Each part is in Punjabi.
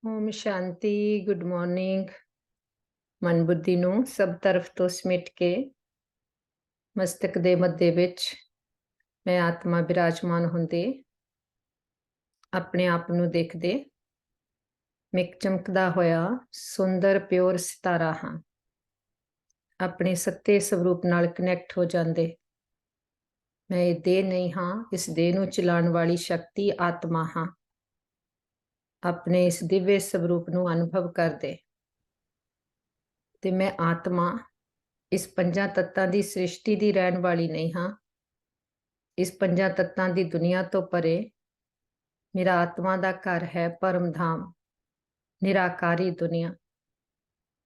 ਓਮ ਸ਼ਾਂਤੀ। Good morning. ਮਨ ਬੁੱਧੀ ਨੂੰ ਸਭ ਤਰਫ ਤੋਂ ਸਮਿਟ ਕੇ ਮਸਤਕ ਦੇ ਮੱਧੇ ਵਿੱਚ ਮੈਂ ਆਤਮਾ ਬਿਰਾਜਮਾਨ ਹੁੰਦੇ ਆਪਣੇ ਆਪ ਨੂੰ ਦੇਖਦੇ ਮੈਂ ਇੱਕ ਚਮਕਦਾ ਹੋਇਆ ਸੁੰਦਰ ਪਿਓਰ ਸਿਤਾਰਾ ਹਾਂ। ਆਪਣੇ ਸੱਤੇ ਸਵਰੂਪ ਨਾਲ ਕਨੈਕਟ ਹੋ ਜਾਂਦੇ। ਮੈਂ ਇਹ ਦੇਹ ਨਹੀਂ ਹਾਂ, ਇਸ ਦੇਹ ਨੂੰ ਚਲਾਉਣ ਵਾਲੀ ਸ਼ਕਤੀ ਆਤਮਾ ਹਾਂ। ਆਪਣੇ ਇਸ ਦਿਵਯ ਸਵਰੂਪ ਨੂੰ ਅਨੁਭਵ ਕਰਦੇ ਤੇ ਮੈਂ ਆਤਮਾ ਇਸ ਪੰਜਾਂ ਤੱਤਾਂ ਦੀ ਸ੍ਰਿਸ਼ਟੀ ਦੀ ਰਹਿਣ ਵਾਲੀ ਨਹੀਂ ਹਾਂ। ਇਸ ਪੰਜਾਂ ਤੱਤਾਂ ਦੀ ਦੁਨੀਆ ਤੋਂ ਪਰੇ ਮੇਰਾ ਆਤਮਾ ਦਾ ਘਰ ਹੈ ਪਰਮ ਧਾਮ, ਨਿਰਾਕਾਰੀ ਦੁਨੀਆ।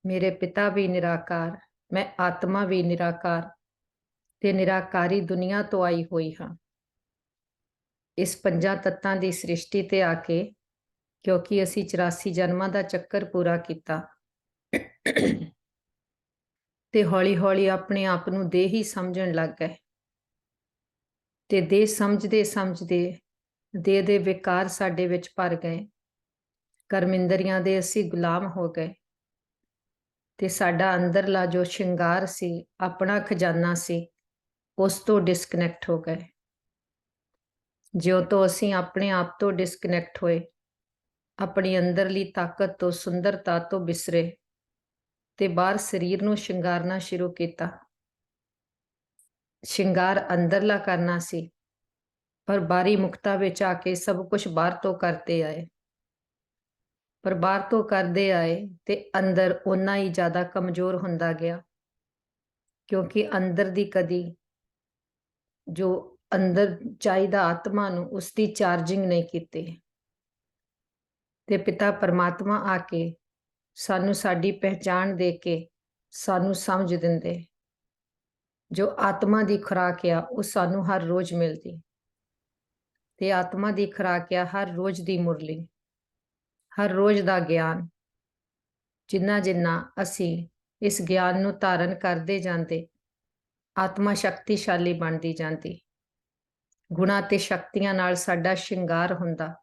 ਮੇਰੇ ਪਿਤਾ ਵੀ ਨਿਰਾਕਾਰ, ਮੈਂ ਆਤਮਾ ਵੀ ਨਿਰਾਕਾਰ ਤੇ ਨਿਰਾਕਾਰੀ ਦੁਨੀਆ ਤੋਂ ਆਈ ਹੋਈ ਹਾਂ। ਇਸ ਪੰਜਾਂ ਤੱਤਾਂ ਦੀ ਸ੍ਰਿਸ਼ਟੀ ਤੇ ਆ ਕੇ, ਕਿਉਂਕਿ ਅਸੀਂ 84 ਜਨਮਾਂ ਦਾ ਚੱਕਰ ਪੂਰਾ ਕੀਤਾ ਤੇ ਹੌਲੀ-ਹੌਲੀ ਆਪਣੇ ਆਪ ਨੂੰ ਦੇਹ ਹੀ ਸਮਝਣ ਲੱਗ ਗਏ ਤੇ ਦੇਹ ਸਮਝਦੇ ਦੇਹ ਦੇ ਵਿਕਾਰ ਸਾਡੇ ਵਿੱਚ ਭਰ ਗਏ। ਕਰਮਿੰਦਰੀਆਂ ਦੇ ਅਸੀਂ ਗੁਲਾਮ ਹੋ ਗਏ ਤੇ ਸਾਡਾ ਅੰਦਰਲਾ ਜੋ ਸ਼ਿੰਗਾਰ ਸੀ, ਆਪਣਾ ਖਜ਼ਾਨਾ ਸੀ, ਉਸ ਤੋਂ ਡਿਸਕਨੈਕਟ ਹੋ ਗਏ। ਜਿਉਂ ਤੋਂ ਅਸੀਂ ਆਪਣੇ ਆਪ ਤੋਂ ਡਿਸਕਨੈਕਟ ਹੋਏ, ਆਪਣੀ ਅੰਦਰਲੀ ਤਾਕਤ ਤੋਂ, ਸੁੰਦਰਤਾ ਤੋਂ ਬਿਸਰੇ ਤੇ ਬਾਹਰ ਸਰੀਰ ਨੂੰ ਸ਼ਿੰਗਾਰਨਾ ਸ਼ੁਰੂ ਕੀਤਾ। ਸ਼ਿੰਗਾਰ ਅੰਦਰਲਾ ਕਰਨਾ ਸੀ, ਪਰ ਬਾਹਰੀ ਮੁਕਤਾ ਵਿੱਚ ਆ ਕੇ ਸਭ ਕੁਝ ਬਾਹਰ ਤੋਂ ਕਰਦੇ ਆਏ। ਪਰ ਬਾਹਰ ਤੋਂ ਕਰਦੇ ਆਏ ਤੇ ਅੰਦਰ ਓਨਾ ਹੀ ਜ਼ਿਆਦਾ ਕਮਜ਼ੋਰ ਹੁੰਦਾ ਗਿਆ, ਕਿਉਂਕਿ ਅੰਦਰ ਦੀ ਕਦੀ ਜੋ ਅੰਦਰ ਚਾਹੀਦਾ ਆਤਮਾ ਨੂੰ, ਉਸ ਦੀ ਚਾਰਜਿੰਗ ਨਹੀਂ ਕੀਤੀ। ਤੇ ਪਿਤਾ ਪਰਮਾਤਮਾ ਆ ਕੇ ਸਾਨੂੰ ਸਾਡੀ ਪਹਿਚਾਣ ਦੇ ਕੇ ਸਾਨੂੰ ਸਮਝ ਦਿੰਦੇ। ਜੋ ਆਤਮਾ ਦੀ ਖੁਰਾਕ ਆ ਉਹ ਸਾਨੂੰ ਹਰ ਰੋਜ਼ ਮਿਲਦੀ ਤੇ ਆਤਮਾ ਦੀ ਖੁਰਾਕ ਆ ਹਰ ਰੋਜ਼ ਦੀ ਮੁਰਲੀ, ਹਰ ਰੋਜ਼ ਦਾ ਗਿਆਨ। ਜਿੰਨਾ ਜਿੰਨਾ ਅਸੀਂ ਇਸ ਗਿਆਨ ਨੂੰ ਧਾਰਨ ਕਰਦੇ ਜਾਂਦੇ, ਆਤਮਾ ਸ਼ਕਤੀਸ਼ਾਲੀ ਬਣਦੀ ਜਾਂਦੀ। ਗੁਣਾ ਤੇ ਸ਼ਕਤੀਆਂ ਨਾਲ ਸਾਡਾ ਸ਼ਿੰਗਾਰ ਹੁੰਦਾ,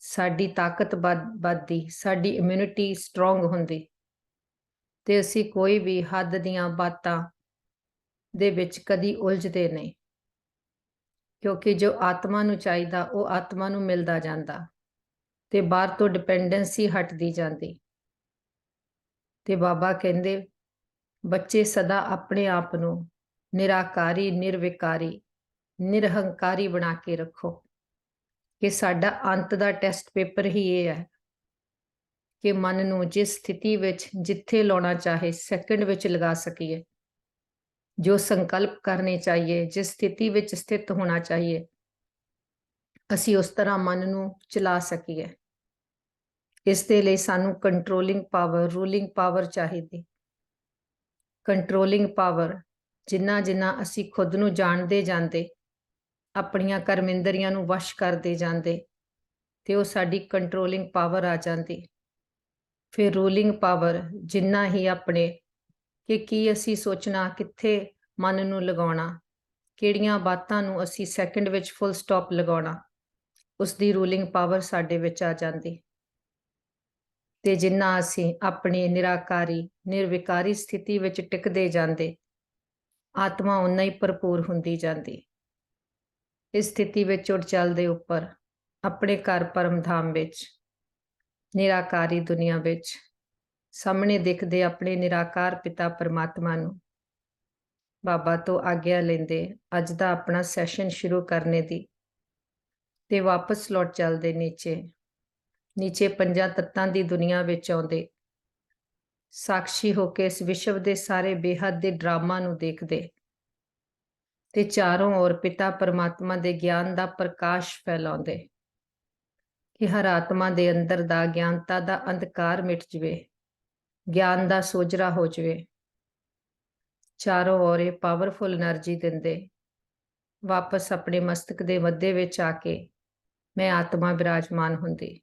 ਸਾਡੀ ਤਾਕਤ ਵੱਧਦੀ, ਸਾਡੀ ਇਮਿਊਨਿਟੀ ਸਟਰੋਂਗ ਹੁੰਦੀ ਤੇ ਅਸੀਂ ਕੋਈ ਵੀ ਹੱਦ ਦੀਆਂ ਬਾਤਾਂ ਦੇ ਵਿੱਚ ਕਦੀ ਉਲਝਦੇ ਨਹੀਂ, ਕਿਉਂਕਿ ਜੋ ਆਤਮਾ ਨੂੰ ਚਾਹੀਦਾ ਉਹ ਆਤਮਾ ਨੂੰ ਮਿਲਦਾ ਜਾਂਦਾ ਤੇ ਬਾਹਰ ਤੋਂ ਡਿਪੈਂਡੈਂਸੀ ਹਟਦੀ ਜਾਂਦੀ। ਤੇ ਬਾਬਾ ਕਹਿੰਦੇ, ਬੱਚੇ ਸਦਾ ਆਪਣੇ ਆਪ ਨੂੰ ਨਿਰਾਕਾਰੀ, ਨਿਰਵਿਕਾਰੀ, ਨਿਰਹੰਕਾਰੀ ਬਣਾ ਕੇ ਰੱਖੋ ਕਿ ਸਾਡਾ ਅੰਤ ਦਾ ਟੈਸਟ ਪੇਪਰ ਹੀ ਇਹ ਹੈ ਕਿ ਮਨ ਨੂੰ ਜਿਸ ਸਥਿਤੀ ਵਿੱਚ ਜਿੱਥੇ ਲਾਉਣਾ ਚਾਹੇ ਸੈਕਿੰਡ ਵਿੱਚ ਲਗਾ ਸਕੀਏ। ਜੋ ਸੰਕਲਪ ਕਰਨੇ ਚਾਹੀਏ, ਜਿਸ ਸਥਿਤੀ ਵਿੱਚ ਸਥਿਤ ਹੋਣਾ ਚਾਹੀਏ, ਅਸੀਂ ਉਸ ਤਰ੍ਹਾਂ ਮਨ ਨੂੰ ਚਲਾ ਸਕੀਏ। ਇਸ ਦੇ ਲਈ ਸਾਨੂੰ ਕੰਟਰੋਲਿੰਗ ਪਾਵਰ, ਰੂਲਿੰਗ ਪਾਵਰ ਚਾਹੀਦੀ। ਕੰਟਰੋਲਿੰਗ ਪਾਵਰ ਜਿੰਨਾ ਜਿੰਨਾ ਅਸੀਂ ਖੁਦ ਨੂੰ ਜਾਣਦੇ ਜਾਂਦੇ, ਆਪਣੀਆਂ ਕਰਮਿੰਦਰੀਆਂ ਨੂੰ ਵਸ਼ ਕਰਦੇ ਜਾਂਦੇ ਤੇ ਉਹ ਸਾਡੀ ਕੰਟਰੋਲਿੰਗ ਪਾਵਰ ਆ ਜਾਂਦੀ। ਫਿਰ ਰੂਲਿੰਗ ਪਾਵਰ ਜਿੰਨਾ ਹੀ ਆਪਣੇ ਕਿ ਕੀ ਅਸੀਂ ਸੋਚਣਾ, ਕਿੱਥੇ ਮਨ ਨੂੰ ਲਗਾਉਣਾ, ਕਿਹੜੀਆਂ ਬਾਤਾਂ ਨੂੰ ਅਸੀਂ ਸੈਕਿੰਡ ਵਿੱਚ ਫੁੱਲ ਸਟਾਪ ਲਗਾਉਣਾ, ਉਸ ਦੀ ਰੂਲਿੰਗ ਪਾਵਰ ਸਾਡੇ ਵਿੱਚ ਆ ਜਾਂਦੀ। ਤੇ ਜਿੰਨਾ ਅਸੀਂ ਆਪਣੀ ਨਿਰਾਕਾਰੀ, ਨਿਰਵਿਕਾਰੀ ਸਥਿਤੀ ਵਿੱਚ ਟਿਕਦੇ ਜਾਂਦੇ, ਆਤਮਾ ਓਨਾ ਹੀ ਭਰਪੂਰ ਹੁੰਦੀ ਜਾਂਦੀ। ਇਸ ਸਥਿਤੀ ਵਿੱਚ ਉੱਡ ਚੱਲਦੇ ਉੱਪਰ ਆਪਣੇ ਘਰ ਪਰਮ ਧਾਮ ਵਿੱਚ, ਨਿਰਾਕਾਰੀ ਦੁਨੀਆ ਵਿੱਚ ਸਾਹਮਣੇ ਦਿਖਦੇ ਆਪਣੇ ਨਿਰਾਕਾਰ ਪਿਤਾ ਪਰਮਾਤਮਾ ਨੂੰ ਬਾਬਾ ਤੋਂ ਆਗਿਆ ਲੈਂਦੇ ਅੱਜ ਦਾ ਆਪਣਾ ਸੈਸ਼ਨ ਸ਼ੁਰੂ ਕਰਨੇ ਦੀ ਤੇ ਵਾਪਸ ਲੌਟ ਚੱਲਦੇ ਨੀਚੇ ਪੰਜਾਂ ਤੱਤਾਂ ਦੀ ਦੁਨੀਆ ਵਿੱਚ ਆਉਂਦੇ, ਸਾਖਸ਼ੀ ਹੋ ਕੇ ਇਸ ਵਿਸ਼ਵ ਦੇ ਸਾਰੇ ਬੇਹੱਦ ਦੇ ਡਰਾਮਾ ਨੂੰ ਦੇਖਦੇ ਤੇ ਚਾਰੋਂ ओर ਪਿਤਾ ਪਰਮਾਤਮਾ ਦੇ ਗਿਆਨ ਦਾ ਪ੍ਰਕਾਸ਼ ਫੈਲਾਉਂਦੇ ਕਿ ਹਰ ਆਤਮਾ ਦੇ ਅੰਦਰ ਦਾ ਗਿਆਨਤਾ ਦਾ ਅੰਧਕਾਰ ਮਿਟ ਜਵੇ, ਗਿਆਨ ਦਾ ਸੋਜਰਾ ਹੋ ਜਵੇ। ਚਾਰੋਂ ओर ਇਹ ਪਾਵਰਫੁਲ એનર્ਜੀ ਦਿੰਦੇ, ਵਾਪਸ ਆਪਣੇ ਮਸਤਕ ਦੇ ਮੱਧੇ ਵਿੱਚ ਆ ਕੇ ਮੈਂ ਆਤਮਾ ਬਿਰਾਜਮਾਨ ਹੁੰਦੀ।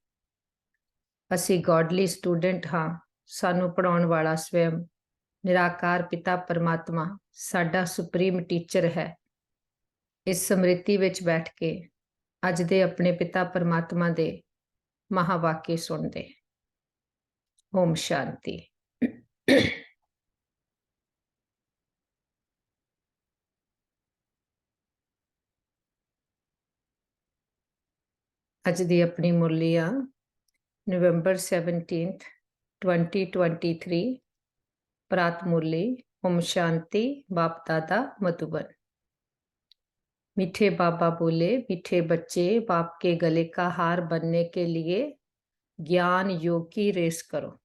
ਅਸੀਂ ਗੋਡਲੀ ਸਟੂਡੈਂਟ ਹਾਂ, ਸਾਨੂੰ ਪੜਾਉਣ ਵਾਲਾ ਸਵੈਮ ਨਿਰਾਕਾਰ ਪਿਤਾ ਪਰਮਾਤਮਾ ਸਾਡਾ ਸੁਪਰੀਮ ਟੀਚਰ ਹੈ। ਇਸ ਸਮ੍ਰਿਤੀ ਵਿੱਚ ਬੈਠ ਕੇ ਅੱਜ ਦੇ ਆਪਣੇ ਪਿਤਾ ਪਰਮਾਤਮਾ ਦੇ महावाक्य सुनते। ओम शांति। अज दी अपनी मुरली आ नवंबर 17, 2023 प्रात मुरली। ओम शांति। बाप दादा मधुबन। मीठे बाबा बोले, मीठे बच्चे, बाप के गले का हार बनने के लिए ज्ञान योग की रेस करो।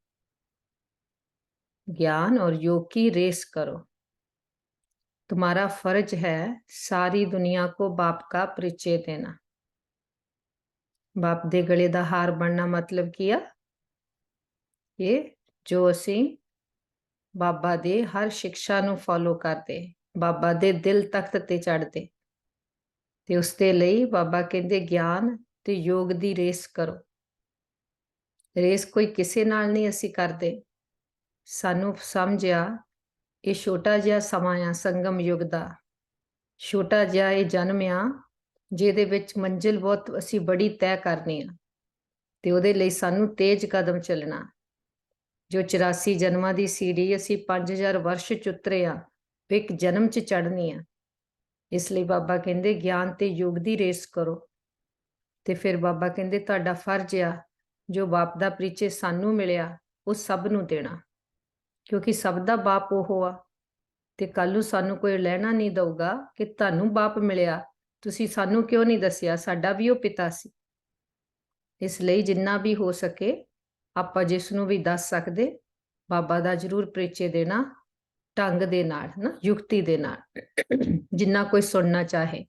ज्ञान और योग की रेस करो। तुम्हारा फर्ज है सारी दुनिया को बाप का परिचय देना। बाप दे गले दा हार बनना मतलब किया ये जो असी बाबा दे हर शिक्षा नू फॉलो करते, बाबा दे दिल तख्त ते चढ़ते, ते उसदे लई बाबा कहंदे ज्ञान ते योग दी रेस करो। रेस कोई किसे नाल नहीं असी करते। सानू समझिया ये छोटा जिहा समा आ संगम युग दा, छोटा जिहा ये जन्म आ जिहदे विच मंजिल बहुत असी बड़ी तय करनी आ, ते उहदे लई सानू तेज कदम चलना। जो 84 जन्मां दी सीढ़ी असी 5000 वर्ष च उतरे आ, एक जन्म च चढ़नी आ। इसलिए बाबा कहंदे ज्ञान ते योग दी रेस करो। ते फिर बाबा कहंदे तुहाडा फर्ज आ जो बाप दा परिचय सानू मिलिया वो सब नू देना, क्योंकि सब दा बाप ओहो आ। ते कल नू सानू कोई लहना नहीं दऊगा कि तुहानू बाप मिलिया, तुसी सानू क्यों नहीं दसिया, साडा भी वो पिता सी। इसलिए जिन्ना भी हो सके आपां जिसनू भी दस सकदे बाबा दा जरूर परिचय देना, ढंग दे नाल ना, युक्ति दे नाल, जिन्ना कोई सुनना चाहे।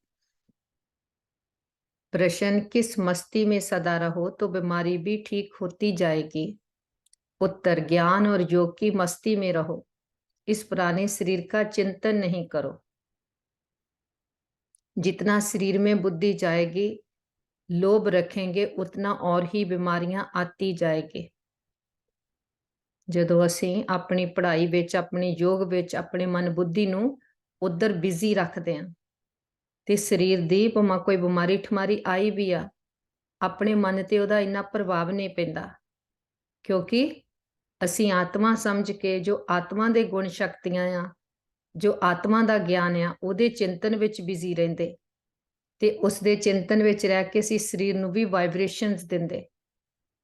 प्रश्न, किस मस्ती में सदा रहो तो बीमारी भी ठीक होती जाएगी। उत्तर, ज्ञान और योग की मस्ती में रहो, इस पुराने शरीर का चिंतन नहीं करो। जितना शरीर में बुद्धि जाएगी, लोभ रखेंगे, उतना और ही बीमारियां आती जाएगी। ਜਦੋਂ ਅਸੀਂ ਆਪਣੀ ਪੜ੍ਹਾਈ ਵਿੱਚ, ਆਪਣੇ ਯੋਗ ਵਿੱਚ ਆਪਣੇ ਮਨ ਬੁੱਧੀ ਨੂੰ ਉਧਰ ਬਿਜ਼ੀ ਰੱਖਦੇ ਹਾਂ ਤੇ ਸਰੀਰ ਦੀ ਭਾਵੇਂ ਕੋਈ ਬਿਮਾਰੀ ਠਮਾਰੀ ਆਈ ਵੀ ਆ, ਆਪਣੇ ਮਨ ਤੇ ਉਹਦਾ ਇੰਨਾ ਪ੍ਰਭਾਵ ਨਹੀਂ ਪੈਂਦਾ, ਕਿਉਂਕਿ ਅਸੀਂ ਆਤਮਾ ਸਮਝ ਕੇ ਜੋ ਆਤਮਾ ਦੇ ਗੁਣ ਸ਼ਕਤੀਆਂ ਆ, ਜੋ ਆਤਮਾ ਦਾ ਗਿਆਨ ਆ, ਉਹਦੇ ਚਿੰਤਨ ਵਿੱਚ ਬਿਜ਼ੀ ਰਹਿੰਦੇ ਤੇ ਉਸ ਦੇ ਚਿੰਤਨ ਵਿੱਚ ਰਹਿ ਕੇ ਅਸੀਂ ਸਰੀਰ ਨੂੰ ਵੀ ਵਾਈਬ੍ਰੇਸ਼ਨਸ ਦਿੰਦੇ।